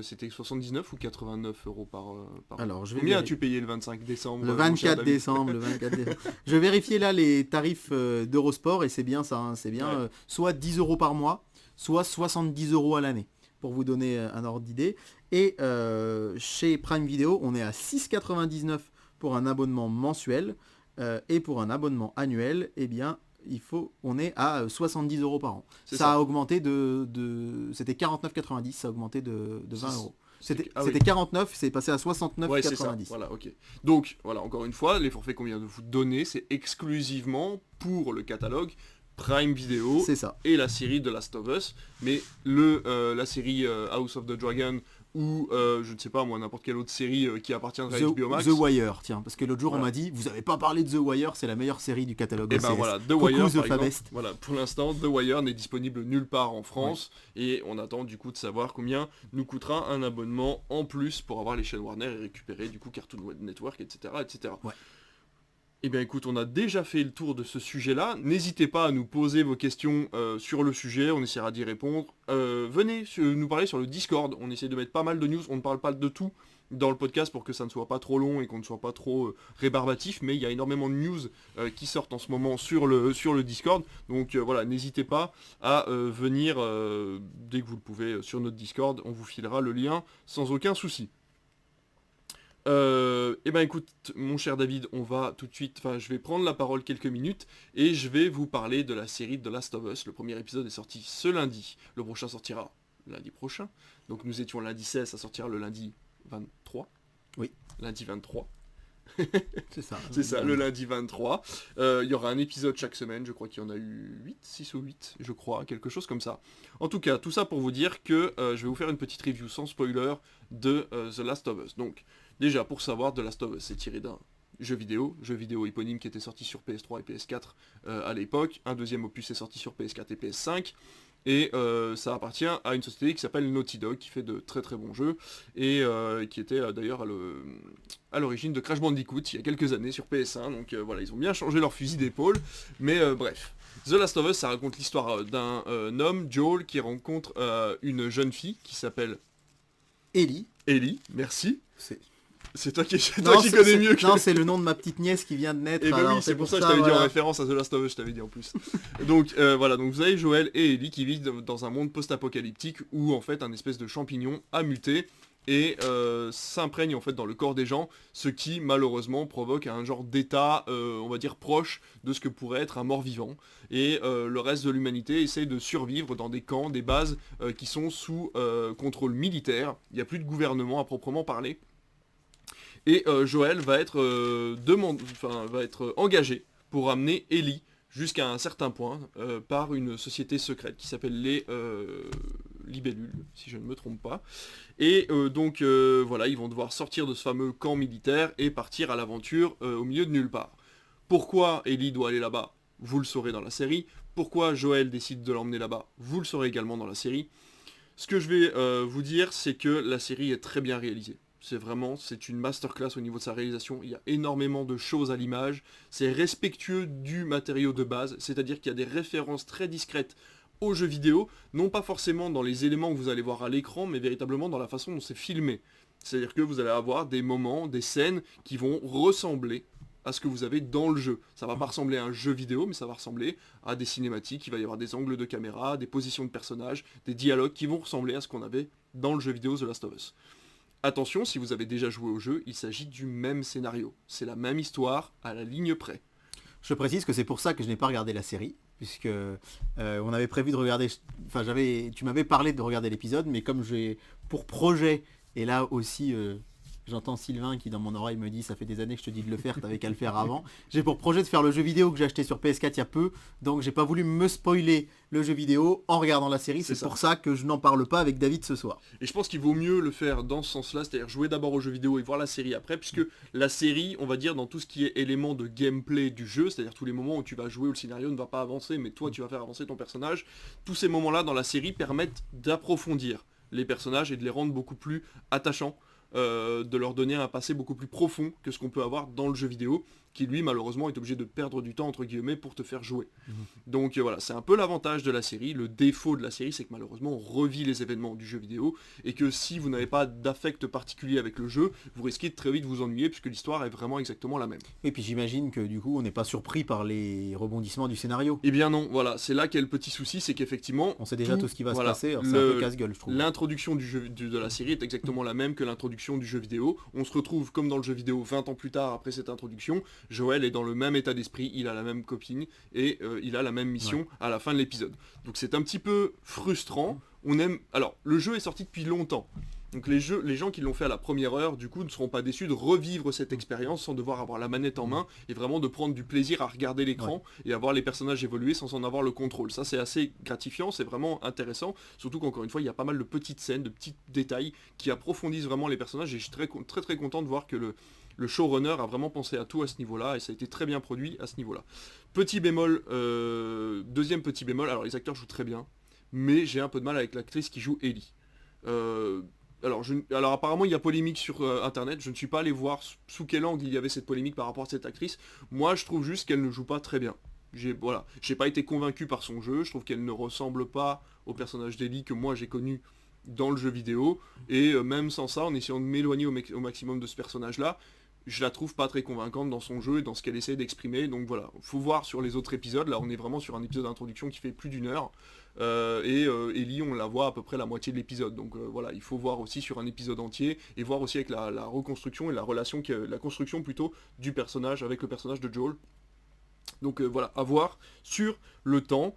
C'était 79 ou 89 euros par an. Alors, combien as-tu payé le 25 décembre ? Le 24 décembre. Je vais vérifier là les tarifs d'Eurosport, et c'est bien ça. C'est bien soit 10 euros par mois, soit 70 euros à l'année, pour vous donner un ordre d'idée. Et chez Prime Video, on est à 6,99 pour un abonnement mensuel, et pour un abonnement annuel, eh bien, on est à 70 euros par an. Ça a augmenté c'était 49,90, ça a augmenté de 20 euros. C'était 49, c'est passé à 69,90. Voilà, ok. Donc, voilà, encore une fois, les forfaits qu'on vient de vous donner, c'est exclusivement pour le catalogue Prime Video et la série The Last of Us. Mais la série House of the Dragon ou je ne sais pas moi, n'importe quelle autre série qui appartient à HBO Max. The Wire, tiens, parce que l'autre jour on m'a dit, vous n'avez pas parlé de The Wire, c'est la meilleure série du catalogue OCS. Et ben voilà, The Wire par exemple, voilà, pour l'instant The Wire n'est disponible nulle part en France, et on attend du coup de savoir combien nous coûtera un abonnement en plus pour avoir les chaînes Warner et récupérer du coup Cartoon Network, etc. etc. Eh bien écoute, on a déjà fait le tour de ce sujet-là. N'hésitez pas à nous poser vos questions sur le sujet, on essaiera d'y répondre. Venez nous parler sur le Discord, on essaie de mettre pas mal de news, on ne parle pas de tout, dans le podcast pour que ça ne soit pas trop long et qu'on ne soit pas trop rébarbatif, mais il y a énormément de news qui sortent en ce moment sur le Discord, donc voilà, n'hésitez pas à venir dès que vous le pouvez sur notre Discord, on vous filera le lien sans aucun souci. Eh ben écoute, mon cher David, on va tout de suite, je vais prendre la parole quelques minutes et je vais vous parler de la série The Last of Us. Le premier épisode est sorti ce lundi, le prochain sortira lundi prochain. Donc nous étions lundi 16, ça sortira le lundi 23. Oui. Lundi 23. C'est ça. C'est ça, le lundi 23. Il y aura un épisode chaque semaine, je crois qu'il y en a eu 8, 6 ou 8, je crois, quelque chose comme ça. En tout cas, tout ça pour vous dire que je vais vous faire une petite review sans spoiler de The Last of Us. Donc, déjà, pour savoir, The Last of Us, c'est tiré d'un jeu vidéo éponyme qui était sorti sur PS3 et PS4 à l'époque. Un deuxième opus est sorti sur PS4 et PS5. Et ça appartient à une société qui s'appelle Naughty Dog, qui fait de très très bons jeux, et qui était d'ailleurs à l'origine de Crash Bandicoot il y a quelques années sur PS1, donc voilà, ils ont bien changé leur fusil d'épaule, mais bref. The Last of Us, ça raconte l'histoire d'un homme, Joel, qui rencontre une jeune fille qui s'appelle... Ellie. Ellie, merci. C'est toi qui connais mieux que... Non, c'est le nom de ma petite nièce qui vient de naître. Et bah oui, c'est pour ça que je t'avais dit en référence à The Last of Us, je t'avais dit en plus. Donc voilà, donc vous avez Joel et Ellie qui vivent dans un monde post-apocalyptique où en fait un espèce de champignon a muté et s'imprègne en fait dans le corps des gens, ce qui malheureusement provoque un genre d'état, on va dire proche de ce que pourrait être un mort-vivant. Et le reste de l'humanité essaye de survivre dans des camps, des bases qui sont sous contrôle militaire. Il n'y a plus de gouvernement à proprement parler. Et Joel va être engagé pour amener Ellie jusqu'à un certain point par une société secrète qui s'appelle les Libellules, si je ne me trompe pas. Et donc voilà, ils vont devoir sortir de ce fameux camp militaire et partir à l'aventure au milieu de nulle part. Pourquoi Ellie doit aller là-bas? Vous le saurez dans la série. Pourquoi Joel décide de l'emmener là-bas? Vous le saurez également dans la série. Ce que je vais vous dire, c'est que la série est très bien réalisée. C'est une masterclass au niveau de sa réalisation, il y a énormément de choses à l'image, c'est respectueux du matériau de base, c'est-à-dire qu'il y a des références très discrètes aux jeux vidéo, non pas forcément dans les éléments que vous allez voir à l'écran, mais véritablement dans la façon dont c'est filmé. C'est-à-dire que vous allez avoir des moments, des scènes qui vont ressembler à ce que vous avez dans le jeu. Ça va pas ressembler à un jeu vidéo, mais ça va ressembler à des cinématiques, il va y avoir des angles de caméra, des positions de personnages, des dialogues qui vont ressembler à ce qu'on avait dans le jeu vidéo The Last of Us. Attention, si vous avez déjà joué au jeu, il s'agit du même scénario. C'est la même histoire, à la ligne près. Je précise que c'est pour ça que je n'ai pas regardé la série, puisque on avait prévu de regarder... tu m'avais parlé de regarder l'épisode, mais comme j'ai pour projet, et là aussi... J'entends Sylvain qui dans mon oreille me dit ça fait des années que je te dis de le faire, t'avais qu'à le faire avant. J'ai pour projet de faire le jeu vidéo que j'ai acheté sur PS4 il y a peu, donc j'ai pas voulu me spoiler le jeu vidéo en regardant la série, c'est pour ça que je n'en parle pas avec David ce soir. Et je pense qu'il vaut mieux le faire dans ce sens-là, c'est-à-dire jouer d'abord au jeu vidéo et voir la série après, puisque la série, on va dire dans tout ce qui est élément de gameplay du jeu, c'est-à-dire tous les moments où tu vas jouer où le scénario ne va pas avancer, mais toi tu vas faire avancer ton personnage, tous ces moments-là dans la série permettent d'approfondir les personnages et de les rendre beaucoup plus attachants. De leur donner un passé beaucoup plus profond que ce qu'on peut avoir dans le jeu vidéo, qui lui malheureusement est obligé de perdre du temps entre guillemets pour te faire jouer. Donc voilà, c'est un peu l'avantage de la série. Le défaut de la série, c'est que malheureusement on revit les événements du jeu vidéo, et que si vous n'avez pas d'affect particulier avec le jeu, vous risquez de très vite vous ennuyer, puisque l'histoire est vraiment exactement la même. Et puis j'imagine que du coup on n'est pas surpris par les rebondissements du scénario. Eh bien non, voilà, c'est là qu'est le petit souci, c'est qu'effectivement... On sait déjà tout ce qui va se passer, alors c'est un peu casse-gueule je trouve. L'introduction de la série est exactement la même que l'introduction du jeu vidéo. On se retrouve comme dans le jeu vidéo 20 ans plus tard après cette introduction. Joel est dans le même état d'esprit, il a la même copine et il a la même mission à la fin de l'épisode. Donc c'est un petit peu frustrant. Alors le jeu est sorti depuis longtemps. Donc les gens qui l'ont fait à la première heure, du coup, ne seront pas déçus de revivre cette expérience sans devoir avoir la manette en main et vraiment de prendre du plaisir à regarder l'écran et à voir les personnages évoluer sans en avoir le contrôle. Ça, c'est assez gratifiant, c'est vraiment intéressant, surtout qu'encore une fois, il y a pas mal de petites scènes, de petits détails qui approfondissent vraiment les personnages, et je suis très très content de voir que le showrunner a vraiment pensé à tout à ce niveau-là, et ça a été très bien produit à ce niveau-là. Petit bémol, deuxième petit bémol, alors les acteurs jouent très bien, mais j'ai un peu de mal avec l'actrice qui joue Ellie. Alors apparemment il y a polémique sur internet, je ne suis pas allé voir sous quel angle il y avait cette polémique par rapport à cette actrice. Moi je trouve juste qu'elle ne joue pas très bien. J'ai pas été convaincu par son jeu, je trouve qu'elle ne ressemble pas au personnage d'Ellie que moi j'ai connu dans le jeu vidéo, et même sans ça, en essayant de m'éloigner au maximum de ce personnage-là, je la trouve pas très convaincante dans son jeu et dans ce qu'elle essaie d'exprimer, donc voilà, faut voir sur les autres épisodes, là on est vraiment sur un épisode d'introduction qui fait plus d'1 heure, Ellie on la voit à peu près la moitié de l'épisode, donc voilà, il faut voir aussi sur un épisode entier, et voir aussi avec la reconstruction et la relation, la construction plutôt du personnage avec le personnage de Joel. Donc voilà, à voir sur le temps.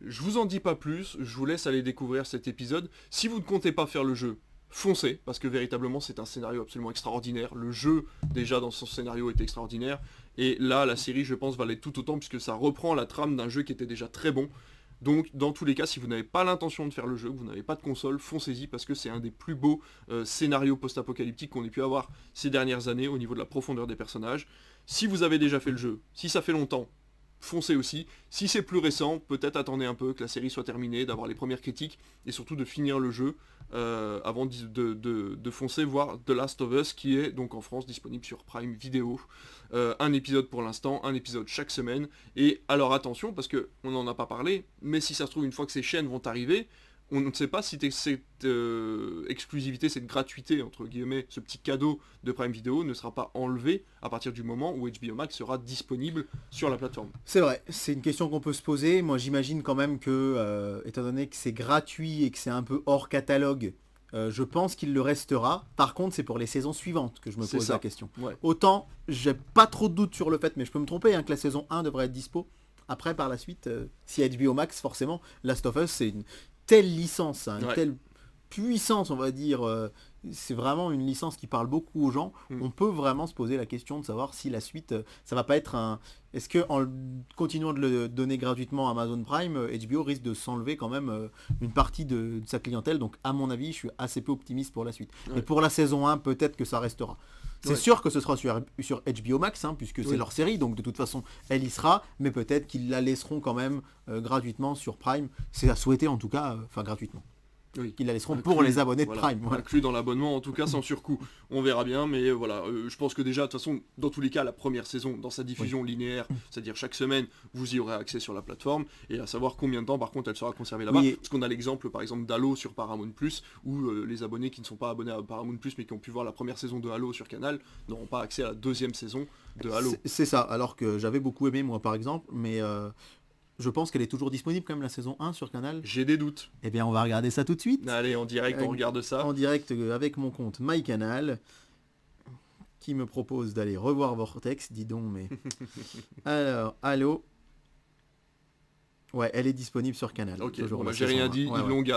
Je vous en dis pas plus, je vous laisse aller découvrir cet épisode. Si vous ne comptez pas faire le jeu, foncez, parce que véritablement c'est un scénario absolument extraordinaire. Le jeu, déjà dans son scénario, est extraordinaire. Et là, la série, je pense, va l'être tout autant, puisque ça reprend la trame d'un jeu qui était déjà très bon. Donc, dans tous les cas, si vous n'avez pas l'intention de faire le jeu, que vous n'avez pas de console, foncez-y, parce que c'est un des plus beaux scénarios post-apocalyptiques qu'on ait pu avoir ces dernières années, au niveau de la profondeur des personnages. Si vous avez déjà fait le jeu, si ça fait longtemps, foncez aussi. Si c'est plus récent, peut-être attendez un peu que la série soit terminée, d'avoir les premières critiques, et surtout de finir le jeu avant de foncer voir The Last of Us, qui est donc en France disponible sur Prime Video. Un épisode pour l'instant, un épisode chaque semaine. Et alors attention, parce qu'on n'en a pas parlé, mais si ça se trouve, une fois que ces chaînes vont arriver, on ne sait pas si cette exclusivité, cette gratuité, entre guillemets, ce petit cadeau de Prime Video ne sera pas enlevé à partir du moment où HBO Max sera disponible sur la plateforme. C'est vrai, c'est une question qu'on peut se poser. Moi j'imagine quand même que, étant donné que c'est gratuit et que c'est un peu hors catalogue, je pense qu'il le restera. Par contre, c'est pour les saisons suivantes que je me pose la question. Ouais. Autant, j'ai pas trop de doutes sur le fait, mais je peux me tromper, que la saison 1 devrait être dispo. Après, par la suite, si HBO Max, forcément, Last of Us, c'est une telle licence, une telle puissance, on va dire, c'est vraiment une licence qui parle beaucoup aux gens. On peut vraiment se poser la question de savoir si la suite, ça va pas être un... Est-ce que en continuant de le donner gratuitement à Amazon Prime, HBO risque de s'enlever quand même une partie de sa clientèle. Donc à mon avis, je suis assez peu optimiste pour la suite. Et pour la saison 1, peut-être que ça restera. C'est sûr que ce sera sur HBO Max, puisque c'est leur série, donc de toute façon, elle y sera, mais peut-être qu'ils la laisseront quand même gratuitement sur Prime. C'est à souhaiter en tout cas, gratuitement. Oui. Qu'ils la laisseront pour les abonnés de Prime. Voilà. Inclus dans l'abonnement, en tout cas sans surcoût. On verra bien, mais voilà, je pense que déjà, de toute façon, dans tous les cas, la première saison, dans sa diffusion linéaire, c'est-à-dire chaque semaine, vous y aurez accès sur la plateforme, et à savoir combien de temps, par contre, elle sera conservée là-bas. Parce qu'on a l'exemple, par exemple, d'Halo sur Paramount+, où les abonnés qui ne sont pas abonnés à Paramount+, mais qui ont pu voir la première saison de Halo sur Canal, n'auront pas accès à la deuxième saison de Halo. C'est ça, alors que j'avais beaucoup aimé, moi, par exemple, mais... je pense qu'elle est toujours disponible quand même, la saison 1 sur Canal. J'ai des doutes. Eh bien on va regarder ça tout de suite. Allez, en direct, on regarde ça. En direct avec mon compte MyCanal, qui me propose d'aller revoir Vortex, dis donc, mais... Alors, Halo. Ouais, elle est disponible sur Canal. Ok, j'ai rien dit,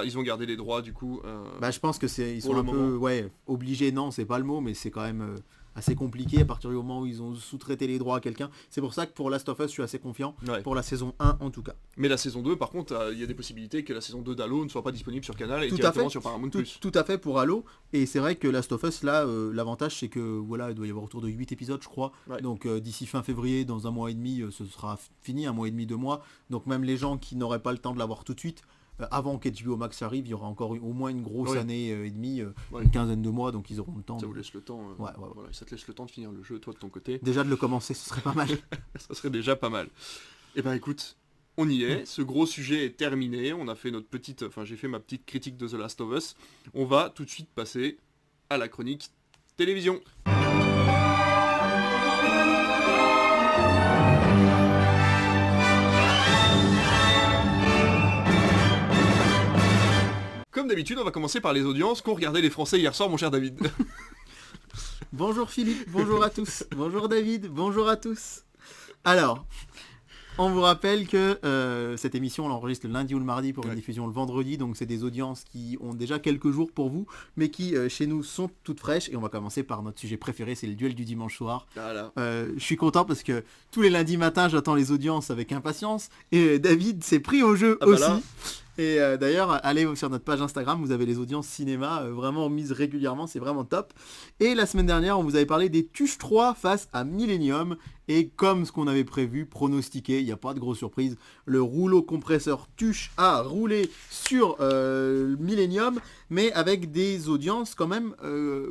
ils ont gardé les droits du coup. Je pense que ils sont un peu obligés, non, c'est pas le mot, mais c'est quand même assez compliqué à partir du moment où ils ont sous-traité les droits à quelqu'un. C'est pour ça que pour Last of Us, je suis assez confiant, pour la saison 1 en tout cas. Mais la saison 2, par contre, il y a des possibilités que la saison 2 d'Halo ne soit pas disponible sur Canal et directement sur Paramount+. Tout à fait pour Halo, et c'est vrai que Last of Us, là, l'avantage c'est que, voilà, il doit y avoir autour de 8 épisodes, je crois. Donc d'ici fin février, dans un mois et demi, ce sera fini, un mois et demi, 2 mois. Donc même les gens qui n'auraient pas le temps de l'avoir tout de suite, avant qu'HBO Max arrive, il y aura encore au moins une grosse année et demie, une quinzaine de mois, donc ils auront le temps. Ça vous laisse le temps. Voilà, ça te laisse le temps de finir le jeu, toi de ton côté. Déjà de le commencer, ce serait pas mal. Ça serait déjà pas mal. Eh ben écoute, on y est. Ce gros sujet est terminé. On a fait j'ai fait ma petite critique de The Last of Us. On va tout de suite passer à la chronique télévision. Comme d'habitude, on va commencer par les audiences qu'ont regardé les Français hier soir, mon cher David. Bonjour Philippe, bonjour à tous. Bonjour David, bonjour à tous. Alors, on vous rappelle que cette émission, on l'enregistre le lundi ou le mardi pour une diffusion le vendredi. Donc c'est des audiences qui ont déjà quelques jours pour vous, mais qui chez nous sont toutes fraîches. Et on va commencer par notre sujet préféré, c'est le duel du dimanche soir. Voilà. Je suis content parce que tous les lundis matins, j'attends les audiences avec impatience. Et David s'est pris au jeu aussi. Là. Et d'ailleurs, allez sur notre page Instagram, vous avez les audiences cinéma vraiment mises régulièrement, c'est vraiment top. Et la semaine dernière, on vous avait parlé des Tuches 3 face à Millennium. Et comme ce qu'on avait prévu, pronostiqué, il n'y a pas de grosse surprise, le rouleau compresseur Tuche a roulé sur Millennium, mais avec des audiences quand même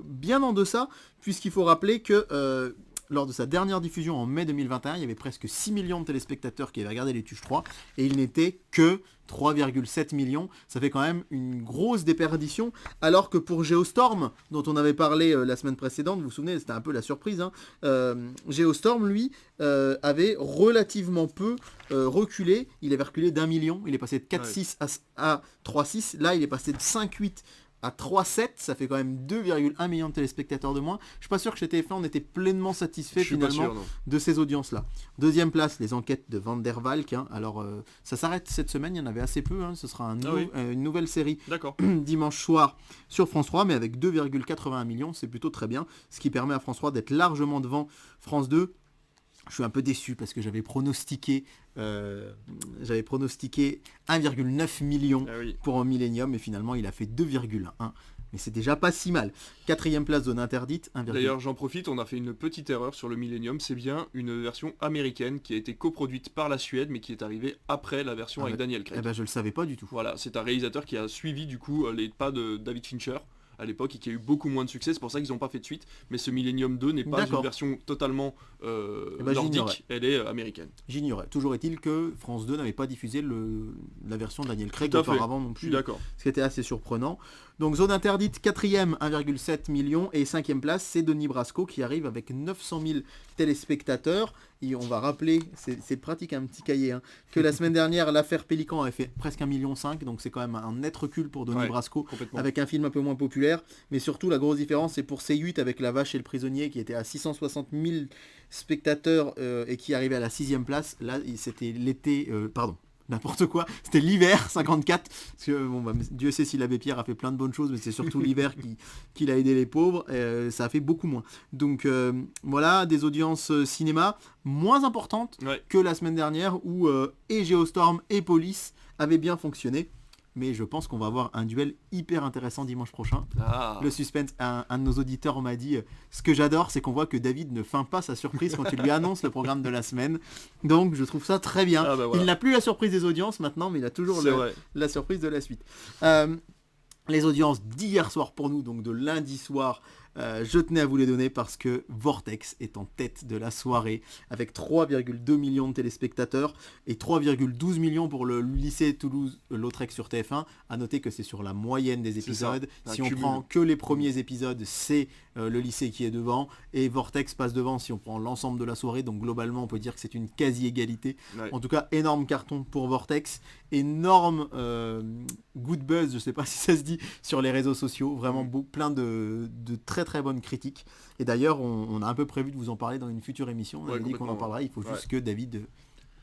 bien en deçà, puisqu'il faut rappeler que lors de sa dernière diffusion en mai 2021, il y avait presque 6 millions de téléspectateurs qui avaient regardé Les Tuches 3 et il n'était que 3,7 millions. Ça fait quand même une grosse déperdition. Alors que pour Geostorm, dont on avait parlé la semaine précédente, vous vous souvenez, c'était un peu la surprise, hein, Geostorm, lui, avait relativement peu reculé. Il avait reculé d'1 million. Il est passé de 4,6 à 3,6. Là, il est passé de 5,8 à 3,7, ça fait quand même 2,1 millions de téléspectateurs de moins. Je suis pas sûr que chez TF1 on était pleinement satisfait finalement de ces audiences-là. Deuxième place, les enquêtes de Van der Valk. Hein. Alors ça s'arrête cette semaine, il y en avait assez peu. Hein. Ce sera une nouvelle série dimanche soir sur France 3, mais avec 2,81 millions, c'est plutôt très bien. Ce qui permet à France 3 d'être largement devant France 2. Je suis un peu déçu parce que j'avais pronostiqué 1,9 million pour un Millennium et finalement il a fait 2,1. Mais c'est déjà pas si mal. Quatrième place, zone interdite. D'ailleurs, j'en profite, on a fait une petite erreur sur le Millennium. C'est bien une version américaine qui a été coproduite par la Suède, mais qui est arrivée après la version avec Daniel Craig. Eh ben, je le savais pas du tout. Voilà, c'est un réalisateur qui a suivi du coup les pas de David Fincher à l'époque et qui a eu beaucoup moins de succès, c'est pour ça qu'ils n'ont pas fait de suite, mais ce Millennium 2 n'est pas une version totalement nordique, elle est américaine. J'ignorais. Toujours est-il que France 2 n'avait pas diffusé la version de Daniel Craig auparavant non plus. Je suis d'accord. Ce qui était assez surprenant. Donc zone interdite, 4ème, 1,7 million, et 5ème place, c'est Denis Brasco qui arrive avec 900 000 téléspectateurs. Et on va rappeler, c'est pratique un petit cahier, hein, que la semaine dernière, l'affaire Pélican avait fait presque 1,5 million, donc c'est quand même un net recul pour Denis Brasco, avec un film un peu moins populaire. Mais surtout, la grosse différence, c'est pour C8 avec La Vache et le Prisonnier, qui était à 660 000 spectateurs et qui arrivait à la 6ème place. Là, c'était l'été... n'importe quoi, c'était l'hiver 54, parce que Dieu sait si l'abbé Pierre a fait plein de bonnes choses, mais c'est surtout l'hiver qui a aidé les pauvres, ça a fait beaucoup moins. Donc voilà, des audiences cinéma moins importantes que la semaine dernière, où et Geostorm et Police avaient bien fonctionné. Mais je pense qu'on va avoir un duel hyper intéressant dimanche prochain. Le suspense, un de nos auditeurs m'a dit ce que j'adore, c'est qu'on voit que David ne feint pas sa surprise quand il lui annonce le programme de la semaine. Donc je trouve ça très bien. Il n'a plus la surprise des audiences maintenant, mais il a toujours la surprise de la suite. Les audiences d'hier soir pour nous, donc de lundi soir, je tenais à vous les donner parce que Vortex est en tête de la soirée avec 3,2 millions de téléspectateurs et 3,12 millions pour le lycée Toulouse-Lautrec sur TF1. À noter que c'est sur la moyenne des épisodes. Si on prend que les premiers épisodes, c'est le lycée qui est devant et Vortex passe devant si on prend l'ensemble de la soirée. Donc globalement, on peut dire que c'est une quasi-égalité. En tout cas, énorme carton pour Vortex. Énorme good buzz, je sais pas si ça se dit, sur les réseaux sociaux. Vraiment plein de très très bonnes critiques. Et d'ailleurs, on a un peu prévu de vous en parler dans une future émission. On avait dit qu'on en parlera. Il faut juste que David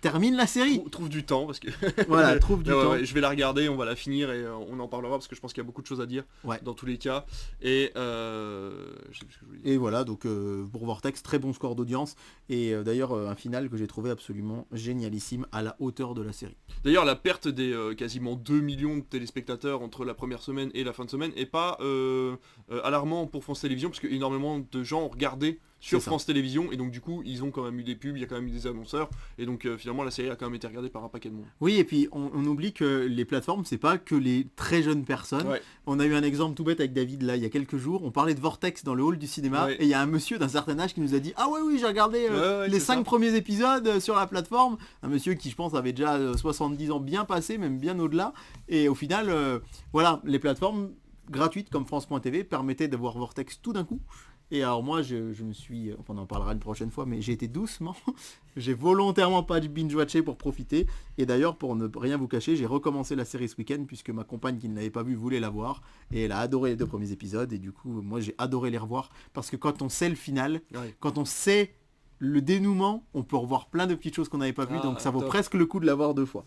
termine la série. Trouve du temps parce que voilà, trouve du temps. Je vais la regarder, on va la finir et on en parlera parce que je pense qu'il y a beaucoup de choses à dire dans tous les cas. Et voilà, donc pour Vortex, très bon score d'audience et d'ailleurs un final que j'ai trouvé absolument génialissime à la hauteur de la série. D'ailleurs, la perte des quasiment 2 millions de téléspectateurs entre la première semaine et la fin de semaine est pas alarmant pour France Télévisions parce qu'énormément de gens ont regardé sur France Télévisions et donc du coup ils ont quand même eu des pubs, il y a quand même eu des annonceurs et donc finalement la série a quand même été regardée par un paquet de monde. Oui, et puis on oublie que les plateformes c'est pas que les très jeunes personnes. On a eu un exemple tout bête avec David là il y a quelques jours, on parlait de Vortex dans le hall du cinéma et il y a un monsieur d'un certain âge qui nous a dit ah oui j'ai regardé les 5 premiers épisodes sur la plateforme, un monsieur qui je pense avait déjà 70 ans bien passé, même bien au-delà, et au final voilà, les plateformes gratuites comme France.tv permettaient d'avoir Vortex tout d'un coup. Et alors moi je me suis, enfin on en parlera une prochaine fois, mais j'ai été doucement, j'ai volontairement pas binge-watché pour profiter, et d'ailleurs pour ne rien vous cacher, j'ai recommencé la série ce week-end puisque ma compagne qui ne l'avait pas vue voulait la voir, et elle a adoré les 2 premiers épisodes, et du coup moi j'ai adoré les revoir, parce que quand on sait le final, quand on sait le dénouement, on peut revoir plein de petites choses qu'on n'avait pas vues, donc ça vaut presque le coup de l'avoir 2 fois.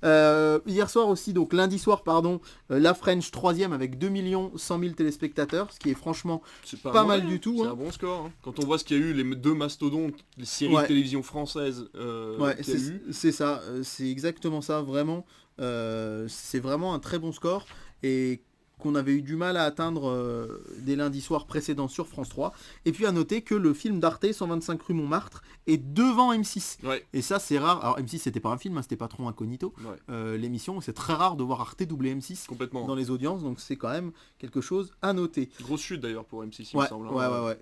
Hier soir aussi, donc lundi soir, pardon, La French 3ème avec 2 100 000 téléspectateurs, ce qui est franchement pas mal du tout. C'est un bon score. Hein. Quand on voit ce qu'il y a eu, les 2 mastodontes, les séries de télévision françaises c'est ça, c'est exactement ça, vraiment. C'est vraiment un très bon score, et qu'on avait eu du mal à atteindre des lundis soirs précédents sur France 3. Et puis à noter que le film d'Arte, 125 rue Montmartre, est devant M6. Et ça c'est rare. Alors M6 c'était pas un film, hein, c'était Patron Incognito. L'émission, c'est très rare de voir Arte doubler M6 dans les audiences, donc c'est quand même quelque chose à noter. Grosse chute d'ailleurs pour M6 il me semble.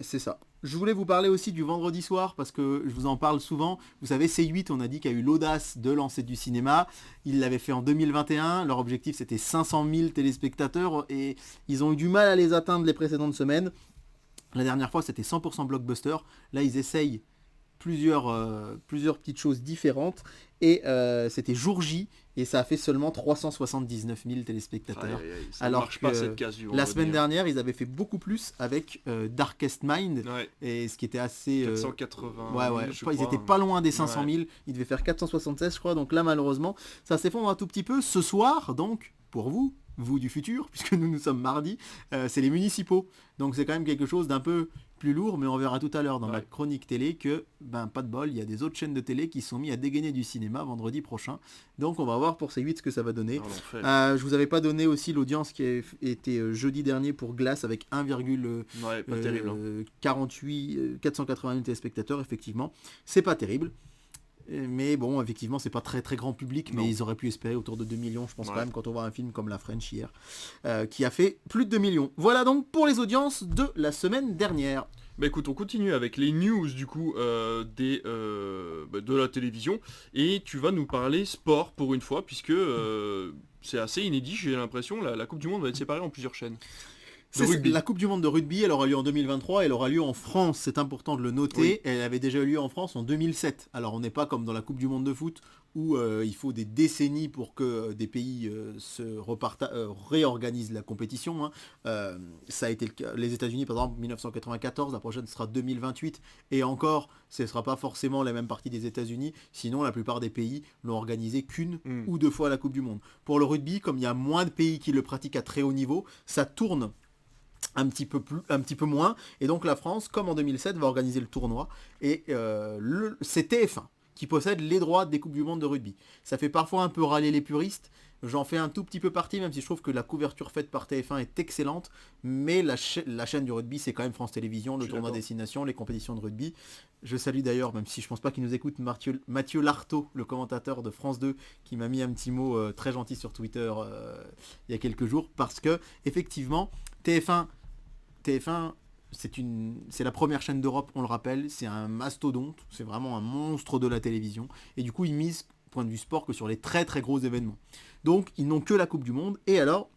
C'est ça. Je voulais vous parler aussi du vendredi soir parce que je vous en parle souvent. Vous savez, C8, on a dit qu'il y a eu l'audace de lancer du cinéma. Ils l'avaient fait en 2021. Leur objectif, c'était 500 000 téléspectateurs et ils ont eu du mal à les atteindre les précédentes semaines. La dernière fois, c'était 100% blockbuster. Là, ils essayent plusieurs petites choses différentes. Et c'était jour J et ça a fait seulement 379 000 téléspectateurs. Ça alors marche pas cette case la semaine dernière, ils avaient fait beaucoup plus avec Darkest Mind. Ouais. Et ce qui était assez... 480 000, ils étaient pas loin des 500 000. Ils devaient faire 476, je crois. Donc là, malheureusement, ça s'effondre un tout petit peu. Ce soir, donc, pour vous du futur, puisque nous sommes mardi, c'est les municipaux. Donc c'est quand même quelque chose d'un peu plus lourd, mais on verra tout à l'heure dans ma chronique télé que, pas de bol, il y a des autres chaînes de télé qui sont mis à dégainer du cinéma vendredi prochain. Donc on va voir pour C8 ce que ça va donner. Je vous avais pas donné aussi l'audience qui a été jeudi dernier pour Glace avec 480 000 téléspectateurs, effectivement. C'est pas terrible. Mais bon, effectivement, c'est pas très très grand public, mais ils auraient pu espérer autour de 2 millions, je pense quand même, quand on voit un film comme La French hier, qui a fait plus de 2 millions. Voilà donc pour les audiences de la semaine dernière. Bah écoute, on continue avec les news du coup de la télévision, et tu vas nous parler sport pour une fois, puisque c'est assez inédit, j'ai l'impression, la Coupe du Monde va être séparée en plusieurs chaînes. La Coupe du Monde de rugby, elle aura lieu en 2023, elle aura lieu en France, c'est important de le noter. Oui. Elle avait déjà eu lieu en France en 2007. Alors on n'est pas comme dans la Coupe du Monde de foot où il faut des décennies pour que des pays réorganisent la compétition. Ça a été le cas. Les États-Unis par exemple 1994, la prochaine sera 2028 et encore ce ne sera pas forcément la même partie des États-Unis, sinon la plupart des pays l'ont organisé qu'une ou deux fois la Coupe du Monde. Pour le rugby, comme il y a moins de pays qui le pratiquent à très haut niveau, ça tourne un petit peu moins, et donc la France, comme en 2007, va organiser le tournoi, et c'est TF1 qui possède les droits des Coupes du Monde de rugby. Ça fait parfois un peu râler les puristes, j'en fais un tout petit peu partie, même si je trouve que la couverture faite par TF1 est excellente, mais la chaîne du rugby, c'est quand même France Télévisions, le tournoi Destination, les compétitions de rugby. Je salue d'ailleurs, même si je pense pas qu'il nous écoute, Mathieu Lartaud, le commentateur de France 2, qui m'a mis un petit mot très gentil sur Twitter il y a quelques jours, parce que effectivement, TF1, c'est la première chaîne d'Europe, on le rappelle, c'est un mastodonte, c'est vraiment un monstre de la télévision, et du coup ils misent, point de vue sport, que sur les très très gros événements. Donc ils n'ont que la Coupe du Monde, et alors,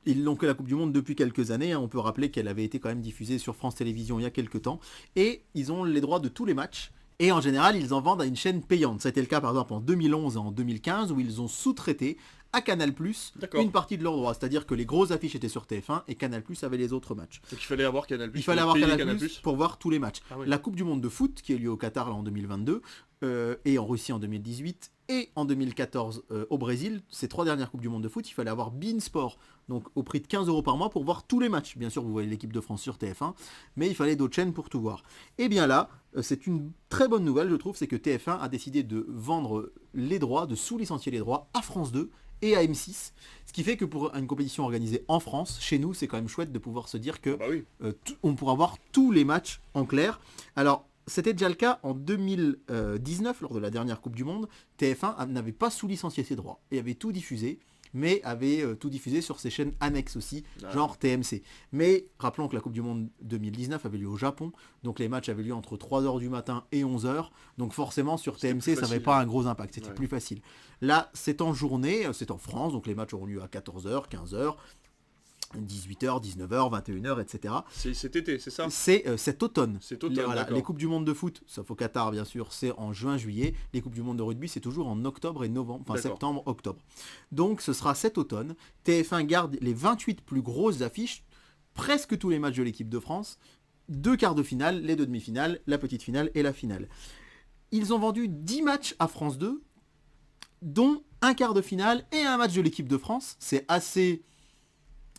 ils n'ont que la Coupe du Monde depuis quelques années, on peut rappeler qu'elle avait été quand même diffusée sur France Télévisions il y a quelques temps, et ils ont les droits de tous les matchs, et en général ils en vendent à une chaîne payante. Ça a été le cas par exemple en 2011 et en 2015, où ils ont sous-traité à Canal+, une partie de leurs droits. C'est-à-dire que les grosses affiches étaient sur TF1 et Canal+ avait les autres matchs. Donc il fallait avoir Canal+. Il fallait avoir Canal+ pour voir tous les matchs. La Coupe du Monde de foot, qui a eu lieu au Qatar là, en 2022, et en Russie en 2018, et en 2014 au Brésil, ces 3 dernières Coupes du Monde de foot, il fallait avoir beIN Sport, donc au prix de 15 € par mois pour voir tous les matchs. Bien sûr, vous voyez l'équipe de France sur TF1, mais il fallait d'autres chaînes pour tout voir. Et bien là, c'est une très bonne nouvelle, je trouve, c'est que TF1 a décidé de vendre les droits, de sous-licencier les droits à France 2, et à M6, ce qui fait que pour une compétition organisée en France, chez nous, c'est quand même chouette de pouvoir se dire que on pourra voir tous les matchs en clair. Alors, c'était déjà le cas en 2019, lors de la dernière Coupe du Monde. TF1 n'avait pas sous-licencié ses droits et avait tout diffusé, mais avait tout diffusé sur ses chaînes annexes aussi, genre TMC. Mais rappelons que la Coupe du Monde 2019 avait lieu au Japon, donc les matchs avaient lieu entre 3h du matin et 11h, donc forcément sur TMC ça n'avait pas un gros impact, c'était plus facile. Là c'est en journée, c'est en France, donc les matchs auront lieu à 14h, 15h, 18h, 19h, 21h, etc. C'est cet été, c'est ça? C'est cet automne. Voilà, les Coupes du Monde de foot, sauf au Qatar bien sûr, c'est en juin-juillet. Les Coupes du Monde de rugby, c'est toujours en octobre et novembre, enfin septembre-octobre. Donc ce sera cet automne. TF1 garde les 28 plus grosses affiches, presque tous les matchs de l'équipe de France, 2 quarts de finale, les 2 demi-finales, la petite finale et la finale. Ils ont vendu 10 matchs à France 2, dont un quart de finale et un match de l'équipe de France. C'est assez...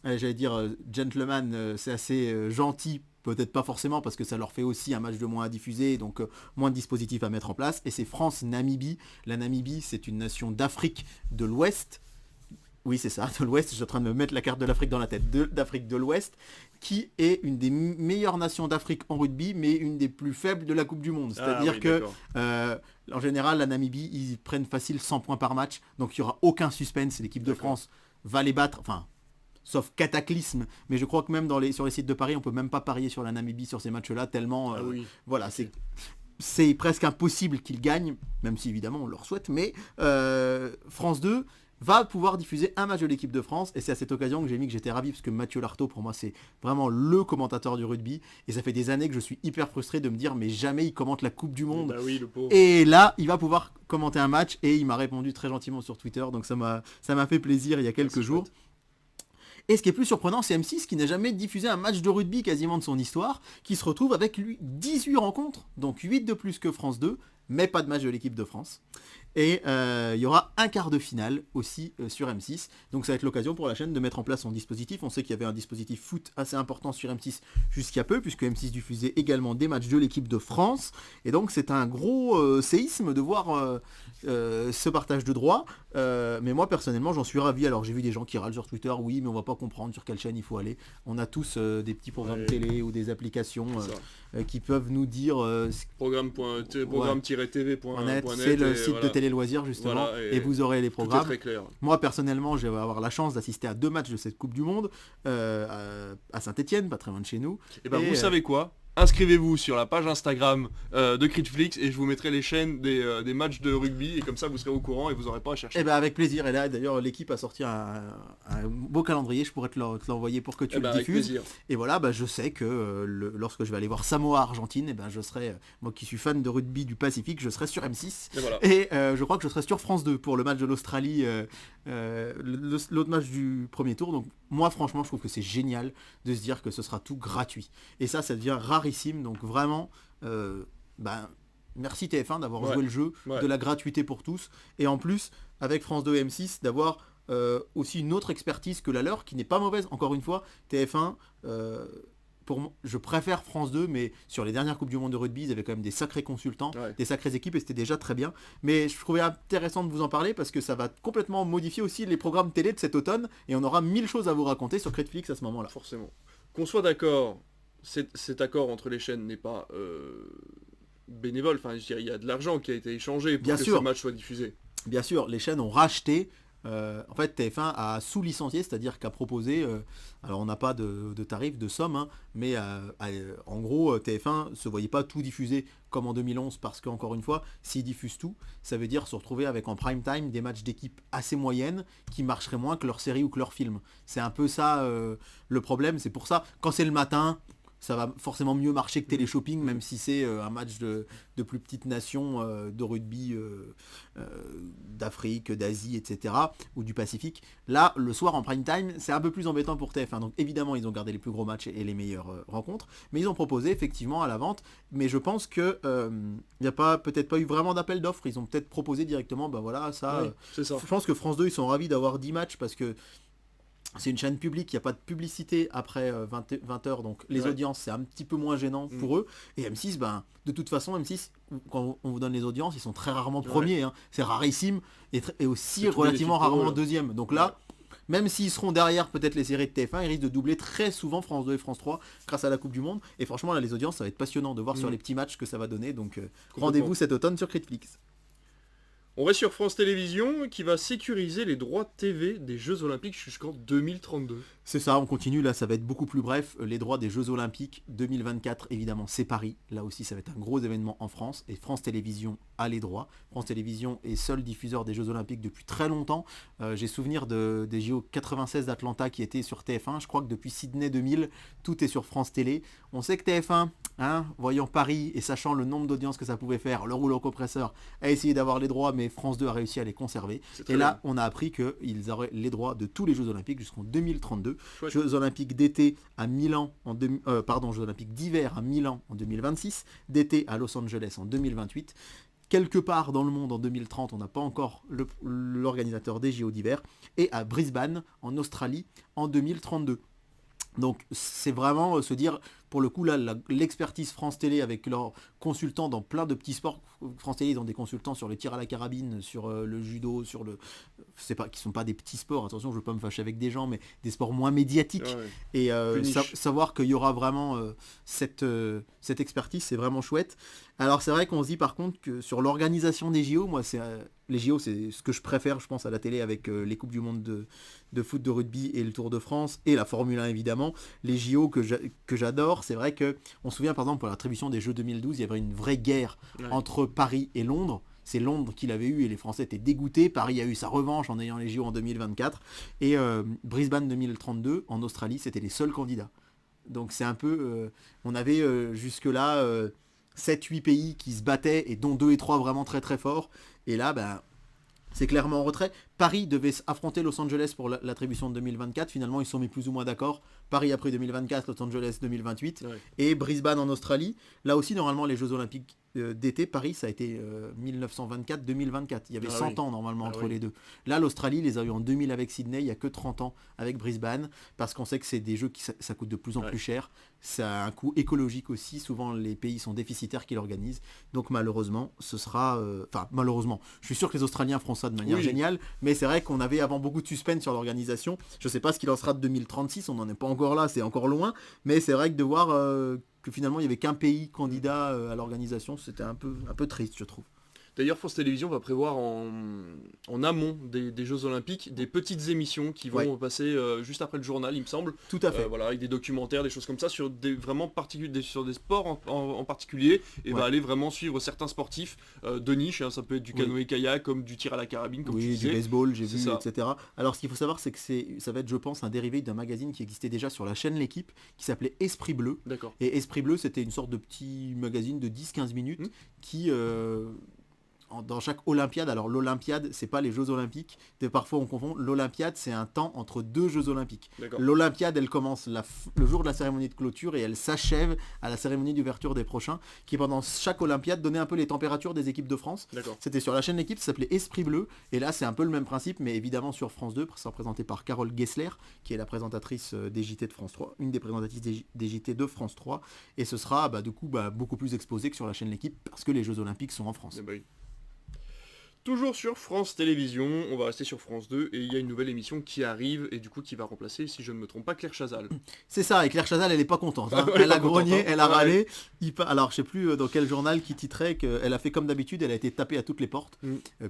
j'allais dire gentleman, c'est assez gentil, peut-être pas forcément parce que ça leur fait aussi un match de moins à diffuser, donc moins de dispositifs à mettre en place. Et c'est France-Namibie. La Namibie, c'est une nation d'Afrique de l'Ouest. Oui, c'est ça, de l'Ouest. Je suis en train de me mettre la carte de l'Afrique dans la tête. D'Afrique de l'Ouest, qui est une des meilleures nations d'Afrique en rugby, mais une des plus faibles de la Coupe du Monde. C'est-à-dire que, en général, la Namibie, ils prennent facile 100 points par match, donc il n'y aura aucun suspense. L'équipe de France va les battre, enfin... sauf cataclysme, mais je crois que même sur les sites de paris, on peut même pas parier sur la Namibie sur ces matchs-là, tellement voilà, c'est presque impossible qu'ils gagnent, même si évidemment on leur souhaite, mais France 2 va pouvoir diffuser un match de l'équipe de France, et c'est à cette occasion que j'ai mis que j'étais ravi, parce que Mathieu Lartaud, pour moi, c'est vraiment le commentateur du rugby, et ça fait des années que je suis hyper frustré de me dire, mais jamais il commente la Coupe du Monde. Bah oui, le pauvre. Et là, il va pouvoir commenter un match, et il m'a répondu très gentiment sur Twitter, donc ça m'a fait plaisir il y a quelques jours. Chouette. Et ce qui est plus surprenant, c'est M6 qui n'a jamais diffusé un match de rugby quasiment de son histoire, qui se retrouve avec lui 18 rencontres, donc 8 de plus que France 2, mais pas de match de l'équipe de France. Et il y aura un quart de finale aussi sur M6. Donc ça va être l'occasion pour la chaîne de mettre en place son dispositif. On sait qu'il y avait un dispositif foot assez important sur M6 jusqu'à peu, puisque M6 diffusait également des matchs de l'équipe de France. Et donc c'est un gros séisme de voir ce partage de droits. Mais moi personnellement j'en suis ravi. Alors j'ai vu des gens qui râlent sur Twitter, oui mais on va pas comprendre sur quelle chaîne il faut aller. On a tous des petits programmes télé ou des applications qui peuvent nous dire programme-tv.net, c'est le site de Télé Loisirs justement, voilà, et vous aurez les programmes. Très clair. Moi personnellement je vais avoir la chance d'assister à 2 matchs de cette Coupe du Monde à Saint-Etienne, pas très loin de chez nous. Et vous savez quoi ? Inscrivez-vous sur la page Instagram de Critflix et je vous mettrai les chaînes des matchs de rugby, et comme ça vous serez au courant et vous n'aurez pas à chercher. Et avec plaisir. Et là d'ailleurs l'équipe a sorti un beau calendrier, je pourrais te l'envoyer pour que tu le diffuses. Et voilà, je sais que lorsque je vais aller voir Samoa-Argentine, je serai, moi qui suis fan de rugby du Pacifique, je serai sur M6. Et je crois que je serai sur France 2 pour le match de l'Australie, l'autre match du premier tour. Donc moi franchement je trouve que c'est génial de se dire que ce sera tout gratuit. Et ça devient rarissime, donc vraiment merci TF1 d'avoir joué le jeu de la gratuité pour tous, et en plus avec France 2 et M6 d'avoir aussi une autre expertise que la leur qui n'est pas mauvaise. Encore une fois, TF1 pour moi, je préfère France 2, mais sur les dernières Coupes du Monde de rugby, ils avaient quand même des sacrés consultants, des sacrées équipes, et c'était déjà très bien. Mais je trouvais intéressant de vous en parler parce que ça va complètement modifier aussi les programmes télé de cet automne, et on aura 1000 choses à vous raconter sur Critflix à ce moment-là. Forcément. Qu'on soit d'accord, cet accord entre les chaînes n'est pas bénévole, enfin je dirais, il y a de l'argent qui a été échangé pour que ce match soit diffusé. Bien sûr, les chaînes ont racheté. En fait, TF1 a sous-licencié, c'est-à-dire qu'a proposé, alors on n'a pas de tarif, de somme, mais en gros, TF1 se voyait pas tout diffuser comme en 2011, parce qu'encore une fois, s'ils diffusent tout, ça veut dire se retrouver avec en prime time des matchs d'équipe assez moyennes qui marcheraient moins que leur série ou que leur film. C'est un peu ça le problème. C'est pour ça, quand c'est le matin, ça va forcément mieux marcher que Téléshopping, même si c'est un match de plus petites nations de rugby d'Afrique, d'Asie, etc. ou du Pacifique. Là, le soir en prime time, c'est un peu plus embêtant pour TF1. Donc évidemment, ils ont gardé les plus gros matchs et les meilleures rencontres, mais ils ont proposé effectivement à la vente. Mais je pense que il n'y a peut-être pas eu vraiment d'appel d'offres. Ils ont peut-être proposé directement, c'est ça. Je pense que France 2, ils sont ravis d'avoir 10 matchs parce que c'est une chaîne publique, il n'y a pas de publicité après 20h, donc les audiences c'est un petit peu moins gênant pour eux. Et M6, de toute façon, M6, quand on vous donne les audiences, ils sont très rarement premiers, c'est rarissime, et aussi relativement rarement deuxième. Donc là, même s'ils seront derrière peut-être les séries de TF1, ils risquent de doubler très souvent France 2 et France 3 grâce à la Coupe du Monde. Et franchement, là, les audiences, ça va être passionnant de voir sur les petits matchs que ça va donner. Donc rendez-vous cet automne sur Critflix. On reste sur France Télévisions qui va sécuriser les droits de TV des Jeux Olympiques jusqu'en 2032. C'est ça, on continue, là ça va être beaucoup plus bref. Les droits des Jeux Olympiques 2024, évidemment c'est Paris. Là aussi ça va être un gros événement en France et France Télévisions a les droits. France Télévisions est seul diffuseur des Jeux Olympiques depuis très longtemps. J'ai souvenir des JO 96 d'Atlanta qui étaient sur TF1. Je crois que depuis Sydney 2000, tout est sur France Télé. On sait que TF1, voyant Paris et sachant le nombre d'audiences que ça pouvait faire, le rouleau compresseur a essayé d'avoir les droits, mais France 2 a réussi à les conserver. Et là, on a appris qu'ils auraient les droits de tous les Jeux Olympiques jusqu'en 2032. Chouette. Jeux Olympiques d'été à Milan, Jeux Olympiques d'hiver à Milan en 2026, d'été à Los Angeles en 2028. Quelque part dans le monde en 2030, on n'a pas encore l'organisateur des JO d'hiver, et à Brisbane en Australie en 2032. Donc c'est vraiment se dire, pour le coup là, l'expertise France Télé avec leurs consultants dans plein de petits sports France Télé, ils ont des consultants sur le tir à la carabine, sur le judo, sur le... C'est pas, qui sont pas des petits sports, attention, je veux pas me fâcher avec des gens, mais des sports moins médiatiques. Ouais. Et Plus niche. savoir qu'il y aura vraiment cette expertise, c'est vraiment chouette. Alors c'est vrai qu'on se dit par contre que sur l'organisation des JO, moi les JO c'est ce que je préfère, je pense, à la télé, avec les Coupes du Monde de foot, de rugby et le Tour de France et la Formule 1 évidemment. Les JO que j'adore, c'est vrai que on se souvient par exemple pour l'attribution des Jeux 2012, il y avait une vraie guerre entre Paris et Londres. C'est Londres qui l'avait eu et les Français étaient dégoûtés. Paris a eu sa revanche en ayant les JO en 2024. Et Brisbane 2032 en Australie, c'était les seuls candidats. Donc c'est un peu... on avait jusque-là 7-8 pays qui se battaient, et dont 2 et 3 vraiment très très forts. Et là, c'est clairement en retrait. Paris devait affronter Los Angeles pour l'attribution de 2024. Finalement, ils se sont mis plus ou moins d'accord. Paris après 2024, Los Angeles 2028. Ouais. Et Brisbane en Australie. Là aussi, normalement, les Jeux Olympiques d'été, Paris, ça a été 1924-2024. Il y avait 100 ans normalement entre les deux. Là, l'Australie les a eu en 2000 avec Sydney. Il n'y a que 30 ans avec Brisbane. Parce qu'on sait que c'est des jeux qui ça coûte de plus en plus cher. Ça a un coût écologique aussi. Souvent, les pays sont déficitaires qui l'organisent. Donc malheureusement, ce sera... malheureusement, je suis sûr que les Australiens feront ça de manière géniale. Mais c'est vrai qu'on avait avant beaucoup de suspense sur l'organisation. Je ne sais pas ce qu'il en sera de 2036. On n'en est pas encore là. C'est encore loin. Mais c'est vrai que de voir... que finalement il n'y avait qu'un pays candidat à l'organisation, c'était un peu triste, je trouve. D'ailleurs, France Télévisions va prévoir en amont des Jeux Olympiques des petites émissions qui vont passer juste après le journal, il me semble. Tout à fait. Voilà, avec des documentaires, des choses comme ça, sur des sur des sports en particulier, et va aller vraiment suivre certains sportifs de niche. Ça peut être du canoë-kayak, comme du tir à la carabine, comme tu disais. Du baseball, j'ai vu, etc. Alors ce qu'il faut savoir, c'est que ça va être, je pense, un dérivé d'un magazine qui existait déjà sur la chaîne L'Équipe, qui s'appelait Esprit Bleu. D'accord. Et Esprit Bleu, c'était une sorte de petit magazine de 10-15 minutes qui... dans chaque Olympiade, alors l'Olympiade, c'est pas les Jeux Olympiques, parfois on confond, l'Olympiade c'est un temps entre 2 Jeux Olympiques. L'Olympiade, elle commence le jour de la cérémonie de clôture et elle s'achève à la cérémonie d'ouverture des prochains, qui pendant chaque Olympiade donnait un peu les températures des équipes de France. C'était sur la chaîne L'Équipe, ça s'appelait Esprit Bleu, et là c'est un peu le même principe, mais évidemment sur France 2, c'est représenté par Carole Gessler, qui est la présentatrice des JT de France 3, une des présentatrices des JT de France 3, et ce sera du coup beaucoup plus exposé que sur la chaîne L'Équipe, parce que les Jeux Olympiques sont en France. Toujours sur France Télévisions, on va rester sur France 2, et il y a une nouvelle émission qui arrive, et du coup qui va remplacer, si je ne me trompe pas, Claire Chazal. C'est ça, et Claire Chazal, elle est pas contente. Elle a grogné, elle a râlé. Alors je sais plus dans quel journal qui titrait qu'elle a fait comme d'habitude, elle a été tapée à toutes les portes,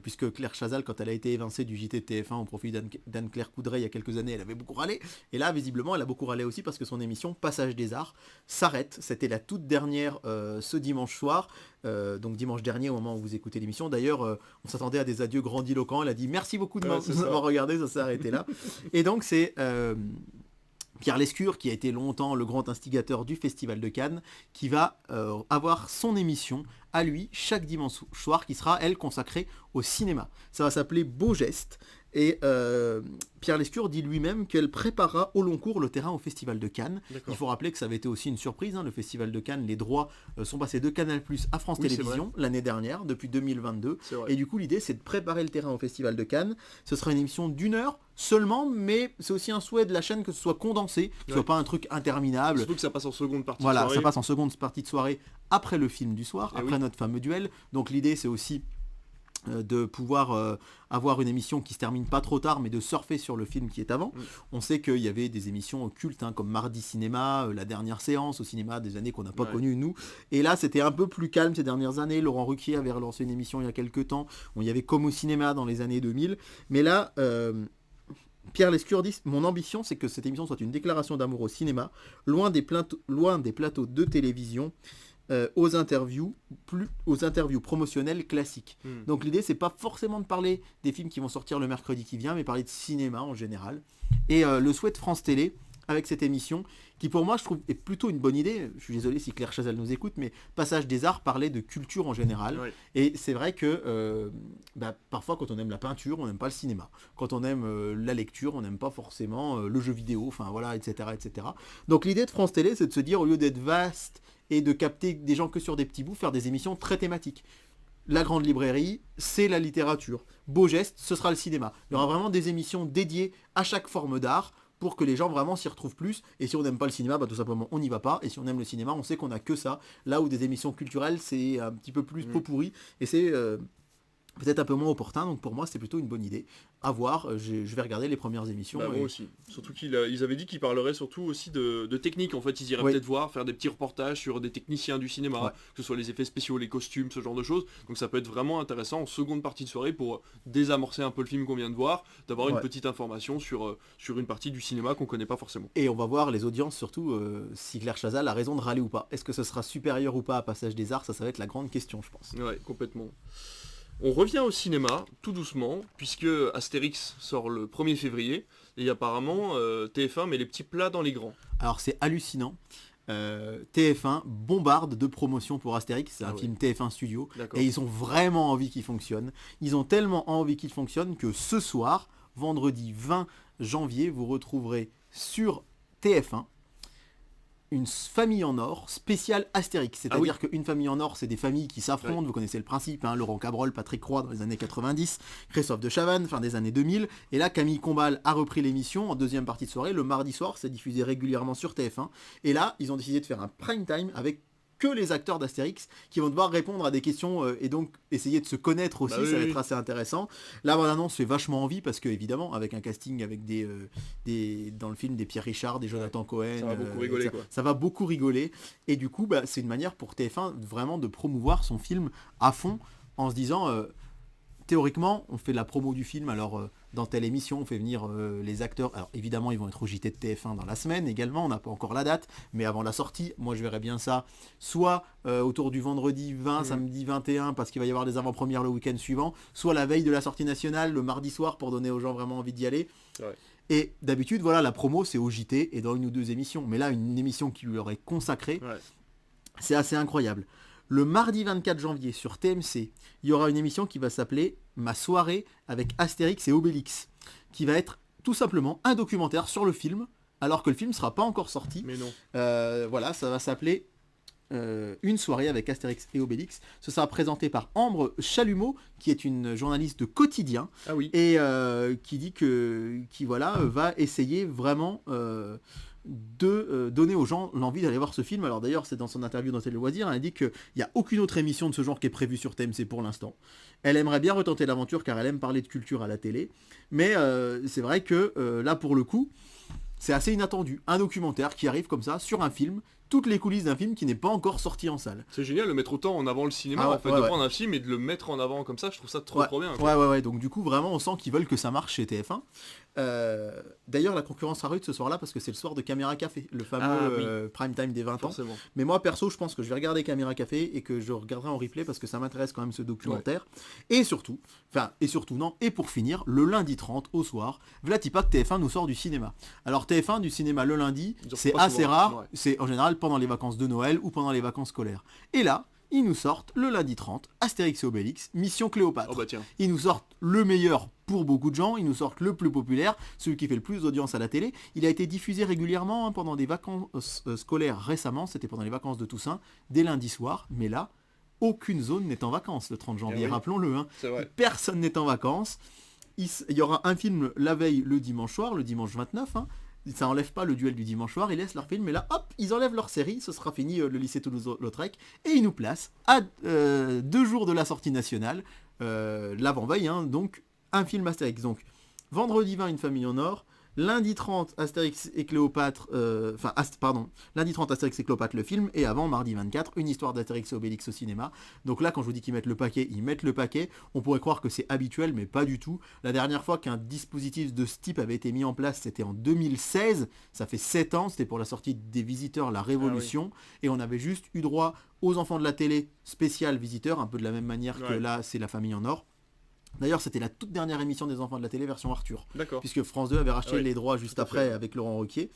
puisque Claire Chazal, quand elle a été évincée du JT de TF1 au profit d'Anne-Claire Coudray il y a quelques années, elle avait beaucoup râlé. Et là, visiblement, elle a beaucoup râlé aussi parce que son émission Passage des Arts s'arrête. C'était la toute dernière ce dimanche soir. Donc dimanche dernier, au moment où vous écoutez l'émission. D'ailleurs, on s'attendait à des adieux grandiloquents. Elle a dit merci beaucoup de m'avoir regardé, ça s'est arrêté là. Et donc c'est Pierre Lescure, qui a été longtemps le grand instigateur du Festival de Cannes, qui va avoir son émission à lui chaque dimanche soir, qui sera, elle, consacrée au cinéma. Ça va s'appeler Beau Geste. Et Pierre Lescure dit lui-même qu'elle préparera au long cours le terrain au Festival de Cannes. Il faut rappeler que ça avait été aussi une surprise, le Festival de Cannes, les droits sont passés de Canal+ à France Télévisions l'année dernière, depuis 2022. Et du coup l'idée c'est de préparer le terrain au Festival de Cannes. Ce sera une émission d'1 heure seulement, mais c'est aussi un souhait de la chaîne que ce soit condensé, que ce soit pas un truc interminable. Surtout que ça passe en seconde partie de soirée. Voilà, ça passe en seconde partie de soirée après le film du soir, après notre fameux duel. Donc l'idée c'est aussi de pouvoir avoir une émission qui se termine pas trop tard, mais de surfer sur le film qui est avant. On sait qu'il y avait des émissions occultes comme Mardi Cinéma, La Dernière Séance au cinéma, des années qu'on n'a pas connues nous. Et là c'était un peu plus calme ces dernières années. Laurent Ruquier avait relancé une émission il y a quelques temps. Il y avait Comme au cinéma dans les années 2000. Mais là... Pierre Lescure dit « Mon ambition, c'est que cette émission soit une déclaration d'amour au cinéma, loin des plateaux de télévision, aux interviews promotionnelles classiques. » Donc l'idée, c'est pas forcément de parler des films qui vont sortir le mercredi qui vient, mais parler de cinéma en général. Et le souhait de France Télé, avec cette émission, qui pour moi je trouve est plutôt une bonne idée. Je suis désolé si Claire Chazal nous écoute, mais Passage des Arts parlait de culture en général. Et c'est vrai que parfois quand on aime la peinture, on n'aime pas le cinéma. Quand on aime la lecture, on n'aime pas forcément le jeu vidéo, enfin voilà, etc., etc. Donc l'idée de France Télé, c'est de se dire, au lieu d'être vaste et de capter des gens que sur des petits bouts, faire des émissions très thématiques. La Grande Librairie, c'est la littérature. Beau Geste, ce sera le cinéma. Il y aura vraiment des émissions dédiées à chaque forme d'art, pour que les gens vraiment s'y retrouvent plus. Et si on n'aime pas le cinéma, bah, tout simplement on n'y va pas. Et si on aime le cinéma, on sait qu'on a que ça. Là où des émissions culturelles, c'est un petit peu plus pot pourri. Et c'est peut-être un peu moins opportun. Donc pour moi, c'est plutôt une bonne idée. À voir, je vais regarder les premières émissions. Bah, moi aussi. Surtout ils avaient dit qu'ils parleraient surtout aussi de technique. En fait, ils iraient peut-être voir, faire des petits reportages sur des techniciens du cinéma, que ce soit les effets spéciaux, les costumes, ce genre de choses. Donc ça peut être vraiment intéressant en seconde partie de soirée pour désamorcer un peu le film qu'on vient de voir, d'avoir une petite information sur une partie du cinéma qu'on connaît pas forcément. Et on va voir les audiences surtout, si Claire Chazal a raison de râler ou pas. Est-ce que ce sera supérieur ou pas à Passage des Arts? Ça va être la grande question, je pense. Ouais, complètement. On revient au cinéma, tout doucement, puisque Astérix sort le 1er février, et apparemment TF1 met les petits plats dans les grands. Alors c'est hallucinant. TF1 bombarde de promotion pour Astérix, c'est un film TF1 Studio, et ils ont vraiment envie qu'il fonctionne. Ils ont tellement envie qu'il fonctionne que ce soir, vendredi 20 janvier, vous retrouverez sur TF1 une famille en or spéciale Astérix. C'est-à-dire qu'une famille en or, c'est des familles qui s'affrontent, vous connaissez le principe, hein, Laurent Cabrol, Patrick Roy dans les années 90, Christophe de Chavannes, fin des années 2000, et là Camille Combal a repris l'émission en deuxième partie de soirée, le mardi soir, c'est diffusé régulièrement sur TF1, et là, ils ont décidé de faire un prime time avec que les acteurs d'Astérix qui vont devoir répondre à des questions et donc essayer de se connaître aussi, ça va être assez intéressant. La bande-annonce fait vachement envie parce que évidemment avec un casting avec des dans le film des Pierre Richard, des Jonathan Cohen, ça va beaucoup rigoler, ça va beaucoup rigoler et du coup c'est une manière pour TF1 vraiment de promouvoir son film à fond en se disant théoriquement, on fait la promo du film, alors dans telle émission, on fait venir les acteurs. Alors évidemment, ils vont être au JT de TF1 dans la semaine également, on n'a pas encore la date, mais avant la sortie, moi je verrais bien ça, soit autour du vendredi 20, samedi 21, parce qu'il va y avoir des avant-premières le week-end suivant, soit la veille de la sortie nationale, le mardi soir, pour donner aux gens vraiment envie d'y aller. Ouais. Et d'habitude, voilà, la promo, c'est au JT et dans une ou deux émissions. Mais là, une émission qui lui leur est consacrée, c'est assez incroyable. Le mardi 24 janvier sur TMC, il y aura une émission qui va s'appeler Ma soirée avec Astérix et Obélix, qui va être tout simplement un documentaire sur le film, alors que le film ne sera pas encore sorti. Mais non. Voilà, ça va s'appeler Une soirée avec Astérix et Obélix. Ce sera présenté par Ambre Chalumeau, qui est une journaliste de Quotidien, et qui va essayer vraiment de donner aux gens l'envie d'aller voir ce film. Alors d'ailleurs, c'est dans son interview dans Télé Loisirs, elle dit qu'il n'y a aucune autre émission de ce genre qui est prévue sur TMC pour l'instant. Elle aimerait bien retenter l'aventure car elle aime parler de culture à la télé, mais c'est vrai que là pour le coup, c'est assez inattendu. Un documentaire qui arrive comme ça sur un film, toutes les coulisses d'un film qui n'est pas encore sorti en salle. C'est génial de mettre autant en avant le cinéma, de prendre un film et de le mettre en avant comme ça, je trouve ça trop bien. Ouais, donc du coup vraiment on sent qu'ils veulent que ça marche chez TF1. D'ailleurs la concurrence sera rude ce soir là parce que c'est le soir de Caméra Café, le fameux prime time des 20 Forcément. ans. Mais moi perso je pense que je vais regarder Caméra Café et que je regarderai en replay parce que ça m'intéresse quand même ce documentaire. Et pour finir, le lundi 30 au soir, Vlatipak TF1 nous sort du cinéma. Alors TF1 du cinéma le lundi, c'est assez rare, c'est en général pendant les vacances de Noël ou pendant les vacances scolaires. Et là, ils nous sortent le lundi 30, Astérix et Obélix, Mission Cléopâtre. Ils nous sortent le meilleur pour beaucoup de gens, ils nous sortent le plus populaire, celui qui fait le plus d'audience à la télé. Il a été diffusé régulièrement pendant des vacances scolaires récemment, c'était pendant les vacances de Toussaint, dès lundi soir, mais là, aucune zone n'est en vacances le 30 janvier, rappelons-le. Personne n'est en vacances. Il y aura un film la veille le dimanche soir, le dimanche 29, ça enlève pas le duel du dimanche soir, ils laissent leur film, mais là, hop, ils enlèvent leur série, ce sera fini le lycée Toulouse-Lautrec, et ils nous placent à 2 jours de la sortie nationale, l'avant-veille, donc un film Astérix. Donc, vendredi 20, Une famille en or, lundi 30, Astérix et Cléopâtre, lundi 30, Astérix et Cléopâtre le film, et avant, mardi 24, une histoire d'Astérix et Obélix au cinéma. Donc là, quand je vous dis qu'ils mettent le paquet, ils mettent le paquet. On pourrait croire que c'est habituel, mais pas du tout. La dernière fois qu'un dispositif de ce type avait été mis en place, c'était en 2016. Ça fait 7 ans, c'était pour la sortie des Visiteurs, la Révolution. Et on avait juste eu droit aux enfants de la télé spécial Visiteurs, un peu de la même manière que là, c'est La famille en or. D'ailleurs, c'était la toute dernière émission des enfants de la télé version Arthur. Puisque France 2 avait racheté les droits juste après avec Laurent Ruquier.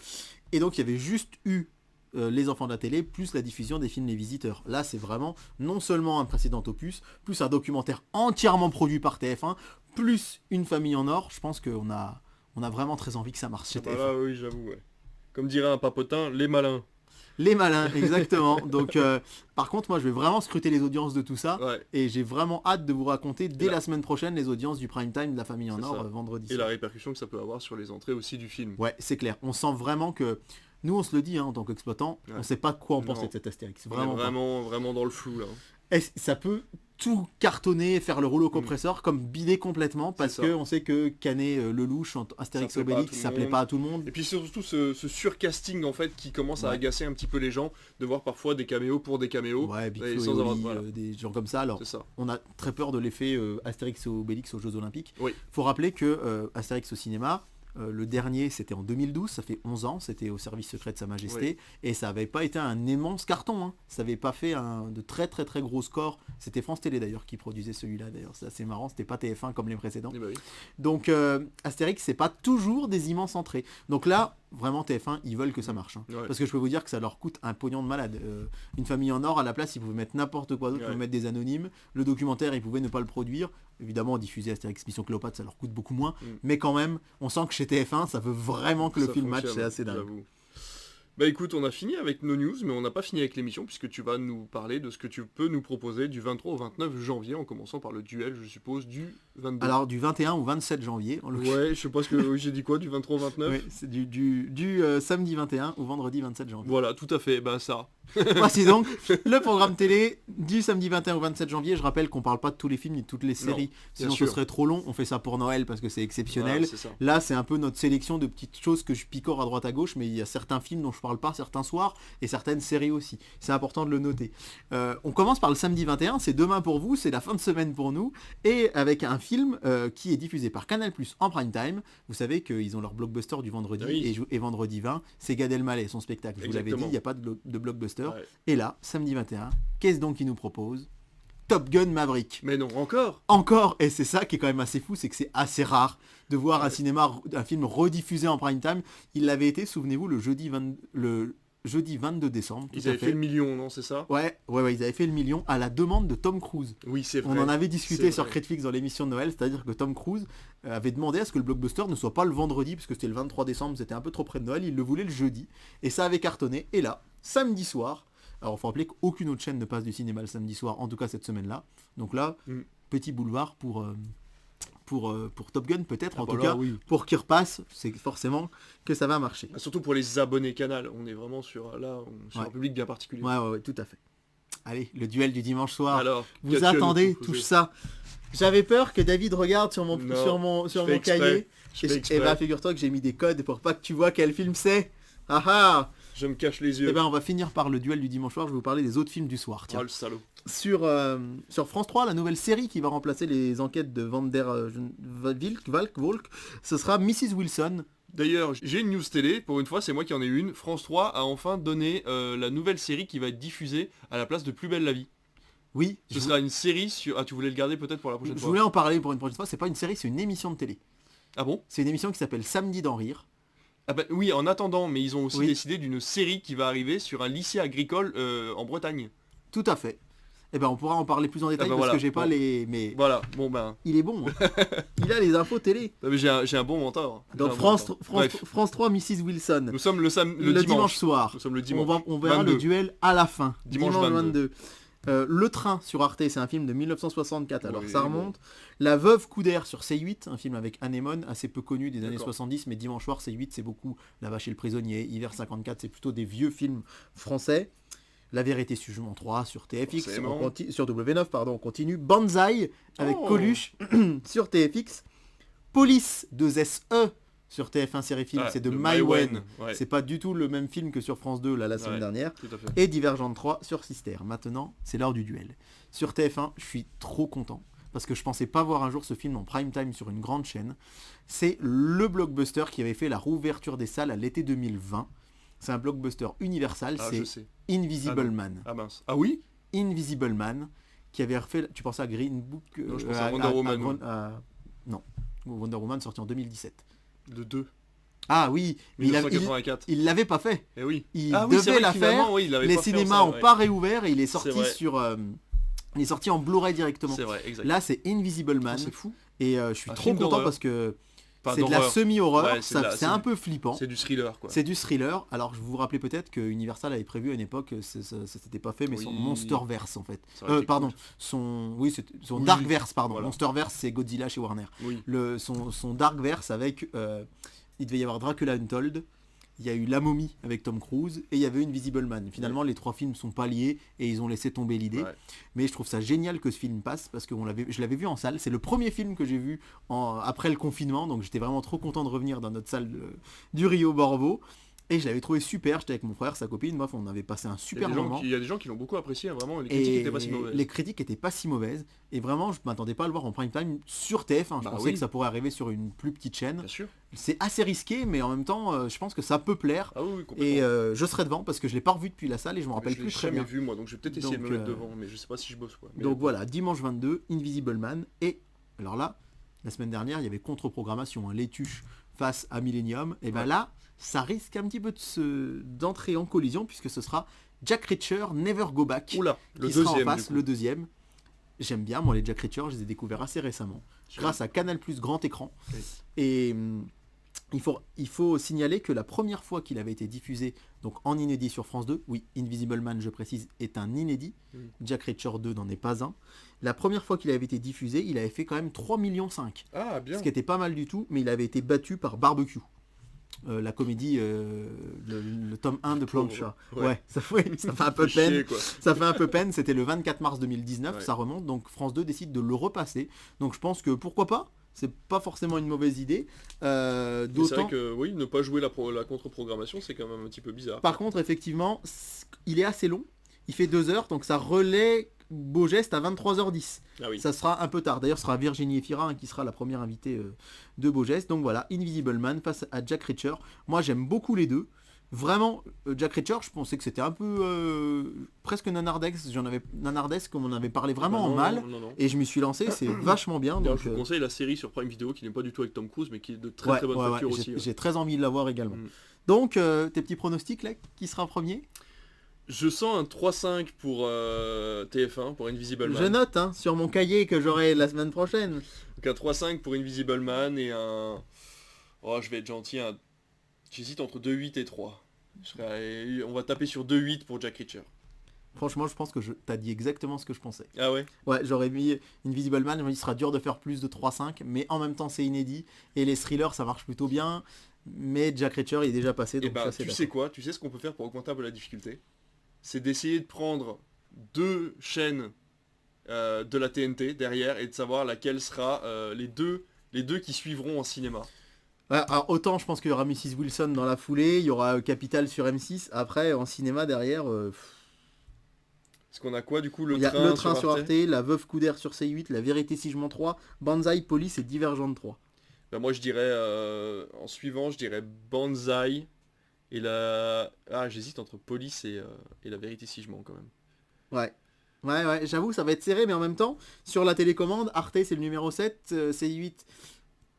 Et donc, il y avait juste eu les enfants de la télé, plus la diffusion des films Les Visiteurs. Là, c'est vraiment non seulement un précédent opus, plus un documentaire entièrement produit par TF1, plus Une famille en or. Je pense qu'on a vraiment très envie que ça marche chez TF1. Oui, j'avoue. Comme dirait un papotin, les malins. Les malins, exactement. Donc, par contre, moi, je vais vraiment scruter les audiences de tout ça. Ouais. Et j'ai vraiment hâte de vous raconter dès Et là- la semaine prochaine les audiences du prime time de La Famille en C'est Or ça. vendredi Et soir. la répercussion que ça peut avoir sur les entrées aussi du film. Ouais, c'est clair. On sent vraiment que... Nous, on se le dit en tant qu'exploitant, Ouais. on sait pas quoi en Non. penser de cet Astérix. On est Vraiment pas. vraiment dans le flou là. Ça peut tout cartonner, faire le rouleau compresseur, comme bider complètement, parce ça. qu'on sait que Canet Lelouch en Astérix Ça plaît pas à Obélix, tout le ça plaît monde. pas à tout le monde. Et puis surtout ce surcasting en fait qui commence à Ouais. agacer un petit peu les gens de voir parfois des caméos pour des caméos. Ouais, Big et Flo et sans avoir- Oli, voilà. des gens comme ça. Alors, C'est ça. on a très peur de l'effet Astérix et Obélix aux Jeux Olympiques. Oui. Faut rappeler que Astérix au cinéma, le dernier c'était en 2012, ça fait 11 ans, c'était au service secret de Sa Majesté, et ça avait pas été un immense carton, hein. Ça avait pas fait de très très très gros scores. C'était France Télé d'ailleurs qui produisait celui-là d'ailleurs, c'est assez marrant, c'était pas TF1 comme les précédents. Eh ben oui. Donc Astérix c'est pas toujours des immenses entrées. Donc là, vraiment TF1, ils veulent que ça marche. Hein. Ouais. Parce que je peux vous dire que ça leur coûte un pognon de malade. Une Famille en Or, à la place, ils pouvaient mettre n'importe quoi d'autre, ils Ouais. pouvaient mettre des anonymes. Le documentaire, ils pouvaient ne pas le produire. Évidemment, diffuser Astérix Mission Cléopâtre, ça leur coûte beaucoup moins. Mais quand même, on sent que chez TF1, ça veut vraiment que le Ça film match, fonctionne, c'est assez dingue. j'avoue. Bah écoute, on a fini avec nos news, mais on n'a pas fini avec l'émission puisque tu vas nous parler de ce que tu peux nous proposer du 23 au 29 janvier, en commençant par le duel, je suppose, du 22. Alors du 21 au 27 janvier, en l'occurrence. Ouais, je sais pas ce que j'ai dit quoi, du 23 au 29. Ouais, c'est du samedi 21 au vendredi 27 janvier. Voilà, tout à fait, bah ça. Voici donc le programme télé du samedi 21 au 27 janvier. Je rappelle qu'on parle pas de tous les films ni de toutes les séries, sinon ce sûr. serait trop long. On fait ça pour Noël parce que c'est exceptionnel. Voilà, c'est ça. Là, c'est un peu notre sélection de petites choses que je picore à droite à gauche, mais il y a certains films dont je parle pas certains soirs et certaines séries aussi. C'est important de le noter. On commence par le samedi 21, c'est demain pour vous, c'est la fin de semaine pour nous, et avec un film qui est diffusé par Canal+ en prime time. Vous savez qu'ils ont leur blockbuster du vendredi, Oui. et vendredi 20, c'est Gad Elmaleh, son spectacle. Je vous l'avais dit, Exactement. il n'y a pas de blockbuster. Ouais. Et là, samedi 21, qu'est-ce donc qu'il nous propose? Top Gun Maverick. Mais non, encore. Encore, et c'est ça qui est quand même assez fou, c'est que c'est assez rare de voir un film rediffusé en prime time. Il l'avait été, souvenez-vous, le jeudi 22 décembre. tout Ils à avaient fait le million, non, c'est ça? Ouais, ils avaient fait le million à la demande de Tom Cruise. Oui, c'est On vrai. en avait discuté C'est sur vrai. Critflix dans l'émission de Noël, c'est-à-dire que Tom Cruise avait demandé à ce que le blockbuster ne soit pas le vendredi, parce que c'était le 23 décembre, c'était un peu trop près de Noël, il le voulait le jeudi, et ça avait cartonné. Et là, samedi soir, alors il faut rappeler qu'aucune autre chaîne ne passe du cinéma le samedi soir, en tout cas cette semaine-là. Donc là, petit boulevard pour Top Gun peut-être, en tout cas, oui. pour qu'il repasse, c'est forcément que ça va marcher. Surtout pour les abonnés Canal, on est vraiment sur Ouais. un public bien particulier. Ouais, tout à fait. Allez, le duel du dimanche soir. Alors, Vous qu'as-tu à nous attendez, proposer? touche ça. J'avais peur que David regarde sur mon, Non, sur mon, sur je fais mon exprès. cahier. Je fais Et exprès. bah figure-toi que j'ai mis des codes pour pas que tu vois quel film c'est. Ah ah. Je me cache les yeux. Et ben on va finir par le duel du dimanche soir. Je vais vous parler des autres films du soir. Tiens. Oh le salaud. Sur France 3, la nouvelle série qui va remplacer les enquêtes de Van der Valk, ce sera Mrs. Wilson. D'ailleurs, j'ai une news télé, pour une fois c'est moi qui en ai une. France 3 a enfin donné la nouvelle série qui va être diffusée à la place de Plus belle la vie. Oui, Ce sera une série sur... Ah, tu voulais le garder peut-être pour la prochaine je fois. voulais en parler pour une prochaine fois. C'est pas une série, c'est une émission de télé. Ah bon? C'est une émission qui s'appelle Samedi d'en rire. Ah bah oui, en attendant, mais ils ont aussi Oui. décidé d'une série qui va arriver sur un lycée agricole en Bretagne. Tout à fait. Et ben on pourra en parler plus en détail bah parce voilà. que j'ai pas Bon. les. Mais Voilà, bon ben... il est bon. Hein. Il a les infos télé. Non, mais j'ai un bon mentor. J'ai Donc un bon France, mentor. France, Bref, France 3, Mrs. Wilson. nous sommes le dimanche soir. Nous sommes le dimanche. On verra 22. le duel à la fin. Dimanche 22. Le Train sur Arte, c'est un film de 1964, alors Oui, ça remonte. La Veuve Coudert sur C8, un film avec Anémone, assez peu connu des années D'accord. 70, mais dimanche soir C8 c'est beaucoup. La Vache et le Prisonnier, Hiver 54, c'est plutôt des vieux films français. La Vérité sur Jugement 3 sur TFX, Forcément. sur W9, pardon, on continue. Banzai avec Oh. Coluche sur TFX. Police 2SE sur TF1 Série Film, Ah, c'est de de Maïwen. Ouais, C'est pas du tout le même film que sur France 2 là, la semaine Ouais. dernière. tout à fait. Et Divergente 3 sur Sister. Maintenant, c'est l'heure du duel. Sur TF1, je suis trop content. Parce que je pensais pas voir un jour ce film en prime time sur une grande chaîne. C'est le blockbuster qui avait fait la rouverture des salles à l'été 2020. C'est un blockbuster universal, Ah, c'est je sais. Invisible Ah non. Man. Ah mince. Ah oui? Invisible Man, qui avait refait... Tu pensais à Green Book Non, je pensais à Wonder Woman. Non, Wonder Woman sorti en 2017. De 2. Ah oui, mais 1984. il l'avait pas fait. Eh oui. Il Ah oui, c'est devait vrai la que finalement, faire. oui, il l'avait Les pas fait en cinémas salle, ont ouais. pas réouvert et il est sorti vrai. il est sorti en Blu-ray directement. C'est vrai, exact. Là, c'est Invisible Man. Oh, c'est fou. Et je suis Un trop film content d'horreur. parce que Pas c'est de la d'horreur. semi-horreur, Ouais, c'est un du- peu flippant. C'est du thriller, quoi. C'est du thriller. Alors, je vous rappelez peut-être que Universal avait prévu à une époque, ça s'était pas fait, mais son Oui. Monsterverse en fait. Ça aurait été Pardon, cool. son Oui, Darkverse, pardon. voilà. Monsterverse, c'est Godzilla chez Warner. Oui. Son Darkverse avec, il devait y avoir Dracula Untold. Il y a eu La Momie avec Tom Cruise et il y avait eu Invisible Man. Finalement, les trois films sont pas liés et ils ont laissé tomber l'idée. Ouais. Mais je trouve ça génial que ce film passe parce que je l'avais vu en salle. C'est le premier film que j'ai vu après le confinement, donc j'étais vraiment trop content de revenir dans notre salle du Rio Borvo. Et je l'avais trouvé super. J'étais avec mon frère, sa copine, moi, on avait passé un super moment. Il y a des gens qui l'ont beaucoup apprécié, hein, vraiment. Les critiques étaient pas si mauvaises. Les critiques étaient pas si mauvaises. Et vraiment, je m'attendais pas à le voir en prime time sur TF1. Je Bah pensais oui. que ça pourrait arriver sur une plus petite chaîne. Bien sûr. C'est assez risqué, mais en même temps, je pense que ça peut plaire. Ah oui, complètement. Et je serai devant parce que je l'ai pas revu depuis la salle et je me rappelle Je l'ai plus très jamais bien. vu, moi, donc je vais peut-être essayer de me Donc, mettre devant, mais je sais pas si je bosse, quoi. Mais Donc voilà, dimanche 22, Invisible Man. Et alors là, la semaine dernière, il y avait contre-programmation, Les Tuches face à Millennium. Et ben Ouais. là, ça risque un petit peu d'entrer en collision puisque ce sera Jack Reacher, Never Go Back. Oula, le qui sera en deuxième, face, du coup. le deuxième. J'aime bien, moi, les Jack Reacher, je les ai découverts assez récemment, grâce à Canal Plus Grand Écran. Oui. Et il faut signaler que la première fois qu'il avait été diffusé, donc en inédit sur France 2, oui, Invisible Man, je précise, est un inédit. Jack Reacher 2 n'en est pas un. La première fois qu'il avait été diffusé, il avait fait quand même 3,5 millions. Ah, bien. Ce qui était pas mal du tout, mais il avait été battu par Barbecue. La comédie, le tome 1 de Plan de Chat. Ouais. Ouais, ça fait un peu Fait peine. chier, quoi. Ça fait un peu peine, c'était le 24 mars 2019, Ouais. ça remonte, donc France 2 décide de le repasser. Donc je pense que pourquoi pas, c'est pas forcément une mauvaise idée. Mais c'est D'autant, vrai que, oui, ne pas jouer la contre-programmation, c'est quand même un petit peu bizarre. par contre, effectivement, il est assez long, il fait 2 heures, donc ça relaie Beau Geste à 23h10. Ah oui. Ça sera un peu tard, d'ailleurs ce sera Virginie Efira qui sera la première invitée de Beau Geste. Donc voilà, Invisible Man face à Jack Reacher. Moi j'aime beaucoup les deux. Vraiment, Jack Reacher, je pensais que c'était un peu presque nanardesque, comme on avait parlé vraiment Ah bah en non, mal. non. Et je m'y suis lancé, c'est vachement bien. D'ailleurs, Donc, je vous conseille la série sur Prime Video qui n'est pas du tout avec Tom Cruise, mais qui est de très très bonne facture aussi. j'ai Ouais. j'ai très envie de la voir également. Mm. Donc, tes petits pronostics là, qui sera premier? Je sens un 3-5 pour TF1, pour Invisible Man. Je note hein, sur mon cahier que j'aurai la semaine prochaine. Donc un 3-5 pour Invisible Man et un... Oh, je vais être gentil, j'hésite entre 2-8 et 3. On va taper sur 2-8 pour Jack Reacher. Franchement, je pense que t'as dit exactement ce que je pensais. Ah ouais. Ouais, j'aurais mis Invisible Man, je me dis, il sera dur de faire plus de 3-5, mais en même temps c'est inédit, et les thrillers ça marche plutôt bien, mais Jack Reacher il est déjà passé, Et donc je suis bah, assez tu sais d'accord. quoi? Tu sais ce qu'on peut faire pour augmenter un peu la difficulté? C'est d'essayer de prendre 2 chaînes de la TNT derrière et de savoir laquelle sera les deux qui suivront en cinéma. Ouais, alors autant je pense qu'il y aura Mrs. Wilson dans la foulée, il y aura Capital sur M6, après en cinéma derrière, Parce qu'on a quoi du coup? il y a Le Train sur Arte, La Veuve Coudert sur C8, La Vérité si je mens 3, Banzai, Police et Divergente 3. Bah, moi je dirais, en suivant, je dirais Banzai et la... Ah, j'hésite entre Police et La Vérité si je mens quand même. Ouais, j'avoue ça va être serré, mais en même temps, sur la télécommande, Arte c'est le numéro 7, C8,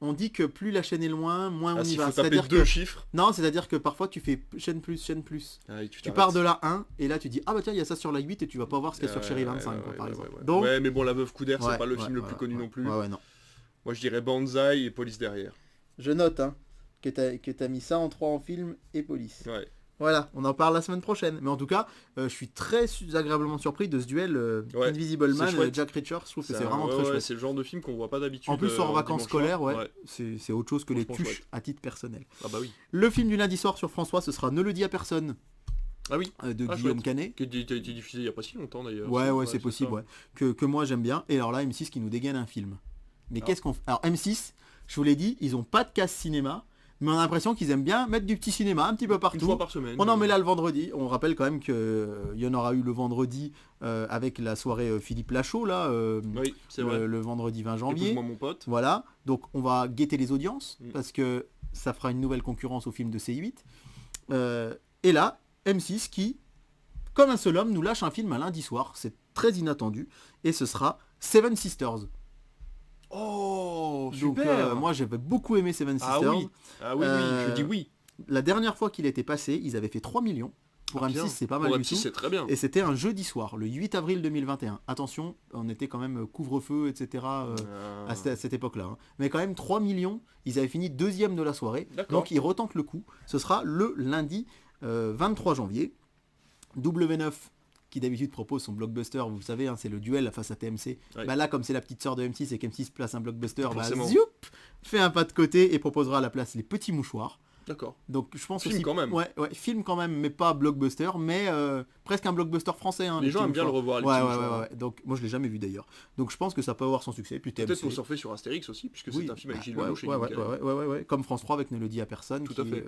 on dit que plus la chaîne est loin, moins on Ah, y s'il va. faut taper C'est-à-dire 2 que... chiffres. Non, c'est-à-dire que parfois tu fais chaîne plus. Ah, et Tu t'arrêtes. pars de la 1 et là tu dis ah bah tiens il y a ça sur la 8 et tu vas pas voir ce qu'il y a sur Ouais, Chérie ouais, 25 ouais, quoi, ouais, par ouais, exemple. ouais. Donc Ouais, mais bon, La Veuve Coudert, c'est ouais, pas le film le ouais, plus connu ouais. non plus. Ouais, non. Moi je dirais Banzai et Police derrière. Je note hein, que t'as mis ça en 3 en film et police. Ouais. Voilà, on en parle la semaine prochaine. Mais en tout cas, je suis très agréablement surpris de ce duel Ouais, Invisible c'est Man chouette. Jack Reacher. Je trouve que c'est un- vraiment ouais, très ouais, chouette. c'est le genre de film qu'on voit pas d'habitude. En plus hors en vacances dimanche scolaires, soir. ouais, c'est autre chose que les Franchement tuches chouette. à titre personnel. Ah bah oui. Le film du lundi soir sur François, ce sera Ne le dis à personne Ah oui. de Ah, Guillaume chouette. Canet. Qui a été diffusé il y a pas si longtemps d'ailleurs. Ouais, c'est possible, ça. ouais. Que moi j'aime bien. Et alors là, M6 qui nous dégaine un film. Mais Ah. qu'est-ce qu'on fait? Alors M6, je vous l'ai dit, ils ont pas de casse cinéma, mais on a l'impression qu'ils aiment bien mettre du petit cinéma un petit peu Une partout. fois par semaine. On en met là le vendredi. On rappelle quand même qu'il y en aura eu le vendredi avec la soirée Philippe Lachaud, là, Oui, c'est vrai. le vendredi 20 janvier. Épouse-moi mon pote. Voilà, donc on va guetter les audiences, Mm. parce que ça fera une nouvelle concurrence au film de C8. Et là, M6 qui, comme un seul homme, nous lâche un film un lundi soir. C'est très inattendu. Et ce sera Seven Sisters. Oh, Donc super. moi j'avais beaucoup aimé Seven Ah Sisters. oui. Ah oui, oui. Je dis oui. La dernière fois qu'il était passé, ils avaient fait 3 millions. pour Ah, M6 bien. c'est pas mal Pour du M6 tout. c'est très bien. Et c'était un jeudi soir, le 8 avril 2021. Attention, on était quand même couvre-feu, etc. À cette époque-là. Hein. Mais quand même 3 millions, ils avaient fini deuxième de la soirée. D'accord. Donc ils retentent le coup. Ce sera le lundi 23 janvier. W9 qui d'habitude propose son blockbuster, vous le savez, hein, c'est le duel face à TMC. Ouais. Bah là, comme c'est la petite sœur de M6 et qu'M6 place un blockbuster, bah Forcément. zoup, fait un pas de côté et proposera à la place les petits mouchoirs. D'accord. Donc je pense Film aussi, quand même. Ouais, film quand même, mais pas blockbuster, mais presque un blockbuster français. Hein, Les gens petits aiment bien le mouchoirs. revoir, les Ouais, petits ouais, mouchoirs. ouais, ouais. Donc moi je l'ai jamais vu d'ailleurs. Donc je pense que ça peut avoir son succès. Puis TMC. Peut-être pour surfer sur Astérix aussi, puisque Oui, c'est un film avec Gilles ouais, Lelouch et ouais, Guillaume ouais, Canet. ouais, comme France 3 avec Ne le dit à personne, Tout à fait.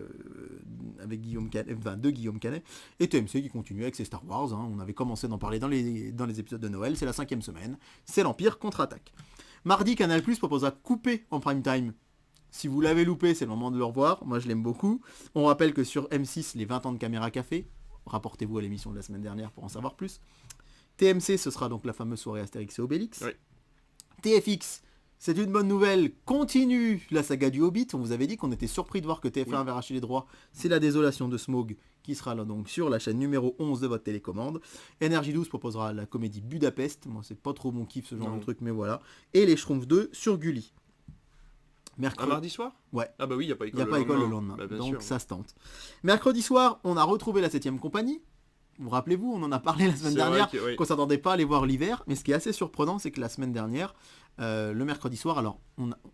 avec Guillaume Canet, enfin de Guillaume Canet, et TMC qui continue avec ses Star Wars. Hein. On avait commencé d'en parler dans les épisodes de Noël. C'est la 5e semaine. C'est l'Empire contre-attaque. Mardi, Canal+ proposera Coupé en prime time. Si vous l'avez loupé, c'est le moment de le revoir. Moi, je l'aime beaucoup. On rappelle que sur M6, les 20 ans de Caméra Café. Rapportez-vous à l'émission de la semaine dernière pour en savoir plus. TMC, ce sera donc la fameuse soirée Astérix et Obélix. Oui. TFX, c'est une bonne nouvelle. Continue la saga du Hobbit. On vous avait dit qu'on était surpris de voir que TF1 avait racheté les droits. C'est la désolation de Smaug qui sera là donc sur la chaîne numéro 11 de votre télécommande. NRJ12 proposera la comédie Budapest. Moi, c'est pas trop mon kiff ce genre Non. de truc, mais voilà. Et les Schtroumpfs 2 sur Gulli. Un Mercredi. mardi soir Ouais. Ah bah oui, il n'y a pas Il école n'y a pas école le lendemain, Bah, bien donc sûr. ça se tente. Mercredi soir, on a retrouvé la 7ème compagnie. Vous rappelez-vous, on en a parlé la semaine C'est vrai dernière, que- oui. qu'on s'attendait pas à les voir l'hiver. Mais ce qui est assez surprenant, c'est que la semaine dernière, le mercredi soir, alors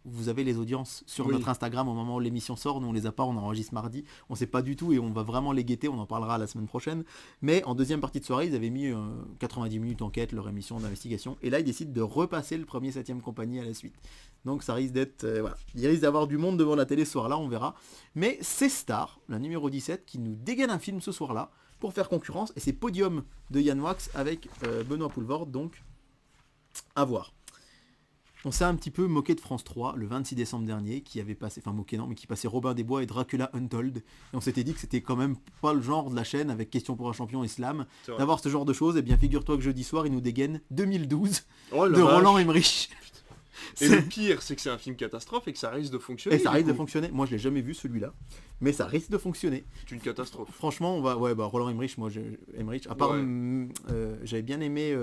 vous avez les audiences sur Oui. notre Instagram au moment où l'émission sort. Nous on les a pas, on enregistre mardi. On sait pas du tout et on va vraiment les guetter. On en parlera la semaine prochaine. Mais en deuxième partie de soirée, ils avaient mis 90 minutes enquête, leur émission d'investigation. Et là, ils décident de repasser le premier 7ème compagnie à la suite. Donc ça risque d'être... voilà. Il risque d'avoir du monde devant la télé ce soir-là, on verra. Mais c'est Star, la numéro 17, qui nous dégaine un film ce soir-là pour faire concurrence. Et c'est Podium de Yann Wax avec Benoît Poulvord, donc à voir. On s'est un petit peu moqué de France 3 le 26 décembre dernier, qui avait passé, enfin moqué non, mais qui passait Robin des Bois et Dracula Untold. Et on s'était dit que c'était quand même pas le genre de la chaîne, avec Question pour un champion et Slam, C'est vrai. d'avoir ce genre de choses. Et bien figure-toi que jeudi soir, il nous dégaine 2012 Oh la de vache. Roland Emmerich. Et le pire, c'est que c'est un film catastrophe et que ça risque de fonctionner. Et ça du risque de coup. fonctionner. Moi, je l'ai jamais vu celui-là, mais ça risque de fonctionner. C'est une catastrophe. Franchement, on va, ouais, bah Roland Emmerich, moi, Emmerich, à part, Ouais. j'avais bien aimé,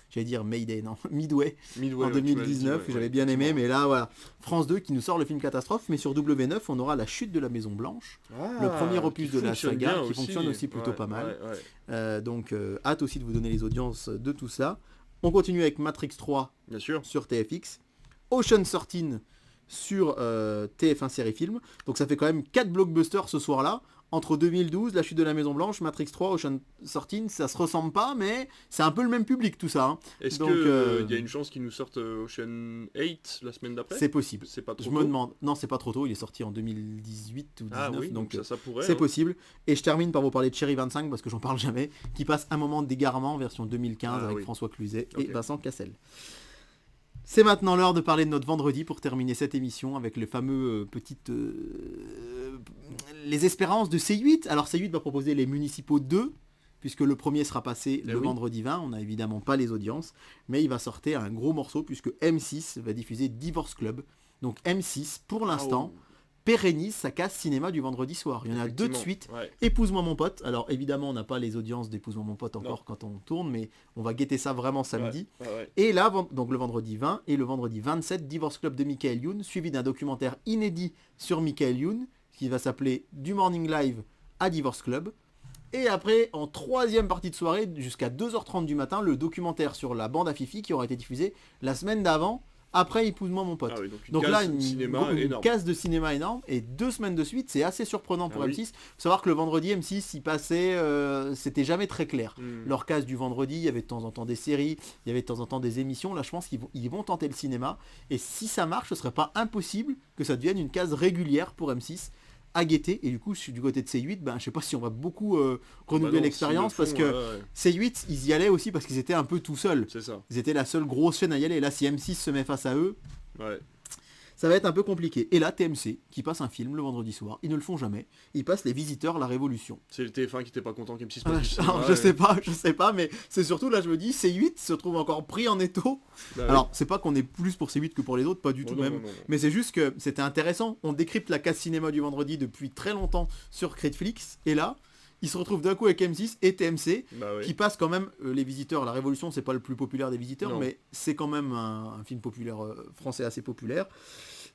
j'allais dire Mayday, non, Midway Midway, en ouais, tu m'as dit, 2019, ouais, j'avais bien aimé, effectivement. mais là, voilà, France 2 qui nous sort le film catastrophe, mais sur W9, on aura La Chute de la Maison Blanche, Ah, le premier opus qui de la fonctionne saga, bien qui fonctionne aussi plutôt Ouais, pas mal. ouais, ouais. Donc, hâte aussi de vous donner les audiences de tout ça. On continue avec Matrix 3 Bien sûr. sur TFX, Ocean 13 sur TF1 Série Film. Donc ça fait quand même 4 blockbusters ce soir-là. Entre 2012, La Chute de la Maison Blanche, Matrix 3, Ocean 13, ça se ressemble pas, mais c'est un peu le même public tout ça. Hein. Est-ce Donc, qu'il y a une chance qu'ils nous sortent Ocean 8 la semaine d'après C'est possible. C'est pas trop Je tôt me demande. Non, c'est pas trop tôt, il est sorti en 2018 ou 2019, Ah oui, donc ça pourrait. c'est hein. possible. Et je termine par vous parler de Cherry 25 parce que j'en parle jamais, qui passe un moment d'égarement version 2015 Ah avec oui. François Cluzet et Ok. Vincent Cassel. C'est maintenant l'heure de parler de notre vendredi pour terminer cette émission avec les fameux petites les espérances de C8. Alors C8 va proposer les Municipaux 2 puisque le premier sera passé le oui. vendredi 20, on n'a évidemment pas les audiences, mais il va sortir un gros morceau puisque M6 va diffuser Divorce Club. Donc M6 pour l'instant pérennise sa case cinéma du vendredi soir. Il y en a deux de Effectivement, suite. ouais. Épouse-moi mon pote. Alors évidemment, on n'a pas les audiences d'Épouse-moi mon pote encore Non. quand on tourne, mais on va guetter ça vraiment samedi. Ouais, ouais. Et là, donc le vendredi 20 et le vendredi 27, Divorce Club de Michael Youn, suivi d'un documentaire inédit sur Michael Youn, qui va s'appeler Du Morning Live à Divorce Club. Et après, en troisième partie de soirée, jusqu'à 2h30 du matin, le documentaire sur la bande à Fifi qui aura été diffusé la semaine d'avant, après Épouse-moi mon pote. Ah oui, donc une Donc case là, une cinéma énorme. case de cinéma énorme et 2 semaines de suite, c'est assez surprenant pour Ah oui. M6. Faut savoir que le vendredi M6, il passait, c'était jamais très clair. Hmm. Leur case du vendredi, il y avait de temps en temps des séries, il y avait de temps en temps des émissions. Là, je pense qu'ils vont tenter le cinéma. Et si ça marche, ce serait pas impossible que ça devienne une case régulière pour M6 à guetter. Et du coup, je suis du côté de C8, ben, je sais pas si on va beaucoup renouveler Bah non, l'expérience s'ils le parce font, que ouais, C8, ils y allaient aussi parce qu'ils étaient un peu tout seuls. c'est ça. Ils étaient la seule grosse chaîne à y aller. Et là, si M6 se met face à eux, Ouais. ça va être un peu compliqué. Et là, TMC, qui passe un film le vendredi soir, ils ne le font jamais. Ils passent Les Visiteurs, la Révolution. C'est le TF1 qui était pas content qu'M6 Ah, passe du cinéma, alors, ouais. je sais pas, mais c'est surtout là, je me dis, C8 se trouve encore pris en étau. Bah oui. Alors, c'est pas qu'on est plus pour C8 que pour les autres, pas du Oh tout non, même. non, non, non. Mais c'est juste que c'était intéressant. On décrypte la case cinéma du vendredi depuis très longtemps sur Critflix. Et là, il se retrouve d'un coup avec M6 et TMC, Bah ouais. qui passe quand même les visiteurs. La Révolution, c'est pas le plus populaire des visiteurs, Non. mais c'est quand même un film populaire français assez populaire.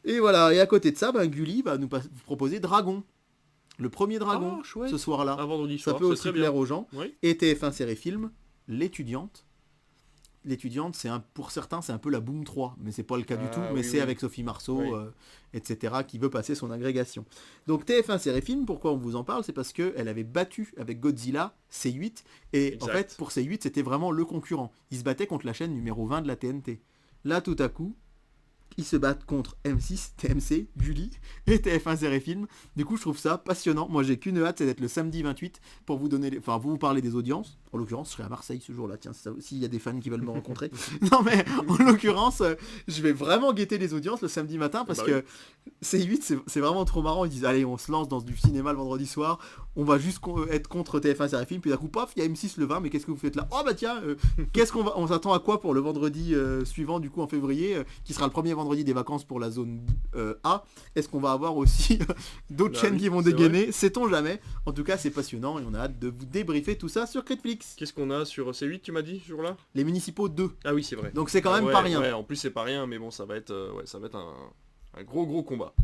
Et voilà, et à côté de ça, Gulli va nous vous proposer Dragon. Le premier Dragon, Ah, chouette. ce soir-là. Un vendredi Ça soir, peut c'est aussi très bien. plaire aux gens. Oui. Et TF1 Série Film, L'étudiante. L'étudiante, pour certains, c'est un peu la Boom 3, mais c'est pas le cas du Ah, tout, mais oui, c'est oui. avec Sophie Marceau, Oui. etc., qui veut passer son agrégation. Donc TF1 Série Film, pourquoi on vous en parle? C'est parce qu'elle avait battu avec Godzilla C8, et en Exact. fait, pour C8, c'était vraiment le concurrent. Ils se battaient contre la chaîne numéro 20 de la TNT. Là, tout à coup, ils se battent contre M6, TMC, Gulli et TF1 Série Film. Du coup, je trouve ça passionnant. Moi, j'ai qu'une hâte, c'est d'être le samedi 28 pour vous donner, vous parler des audiences. En l'occurrence, je serai à Marseille ce jour-là. Tiens, s'il y a des fans qui veulent me rencontrer. Non, mais en l'occurrence, je vais vraiment guetter les audiences le samedi matin parce que C8, c'est vraiment trop marrant. Ils disent, allez, on se lance dans du cinéma le vendredi soir. On va juste être contre TF1 Série Film. Puis d'un coup, paf, il y a M6 le 20. Mais qu'est-ce que vous faites là? Oh bah tiens, on s'attend à quoi pour le vendredi suivant, du coup, en février, qui sera le premier vendredi des vacances pour la zone A? Est-ce qu'on va avoir aussi d'autres chaînes qui vont dégainer? Sait-on jamais. En tout cas, c'est passionnant et on a hâte de vous débriefer tout ça sur Critflix. Qu'est-ce qu'on a sur C8, tu m'as dit, ce jour-là? Les municipaux 2. Ah oui, c'est vrai. Donc c'est quand même Ouais, pas rien. Ouais, en plus c'est pas rien, mais bon, ça va être un gros combat.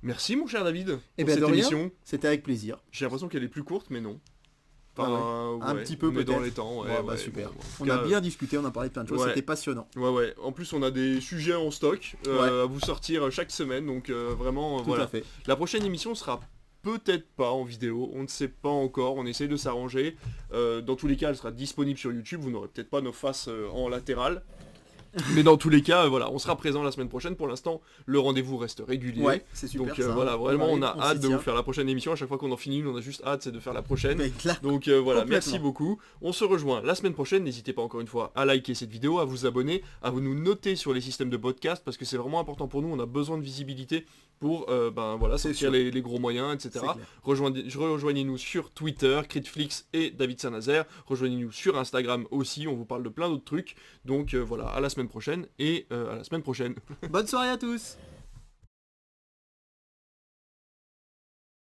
Merci mon cher David Eh pour ben, cette de rien. émission. C'était avec plaisir. J'ai l'impression qu'elle est plus courte, mais non. Un petit peu on est dans peut-être. les temps. Ouais, Ouais, bah, ouais, super. bon, en On tout a cas, bien discuté, on a parlé de plein de choses, ouais. c'était passionnant. Ouais. En plus, on a des sujets en stock à vous sortir chaque semaine, donc vraiment, Tout voilà. à fait. La prochaine émission sera peut-être pas en vidéo, on ne sait pas encore, on essaye de s'arranger. Dans tous les cas, elle sera disponible sur YouTube, vous n'aurez peut-être pas nos faces en latéral. Mais dans tous les cas, voilà, on sera présent la semaine prochaine. Pour l'instant, le rendez-vous reste régulier. Ouais, c'est super. Donc ça. voilà, vraiment, on a s'y hâte de tient. vous faire la prochaine émission. À chaque fois qu'on en finit une, on a juste hâte, c'est de faire la prochaine. Mais là, Donc voilà, Complètement. merci beaucoup. On se rejoint la semaine prochaine. N'hésitez pas encore une fois à liker cette vidéo, à vous abonner, à vous nous noter sur les systèmes de podcast parce que c'est vraiment important pour nous. On a besoin de visibilité pour C'est sortir sûr. les gros moyens, etc. c'est clair. Rejoignez-nous sur Twitter, Critflix et David Saint-Nazaire. Rejoignez-nous sur Instagram aussi. On vous parle de plein d'autres trucs. Donc voilà, à la semaine prochaine et à la semaine prochaine. Bonne soirée à tous.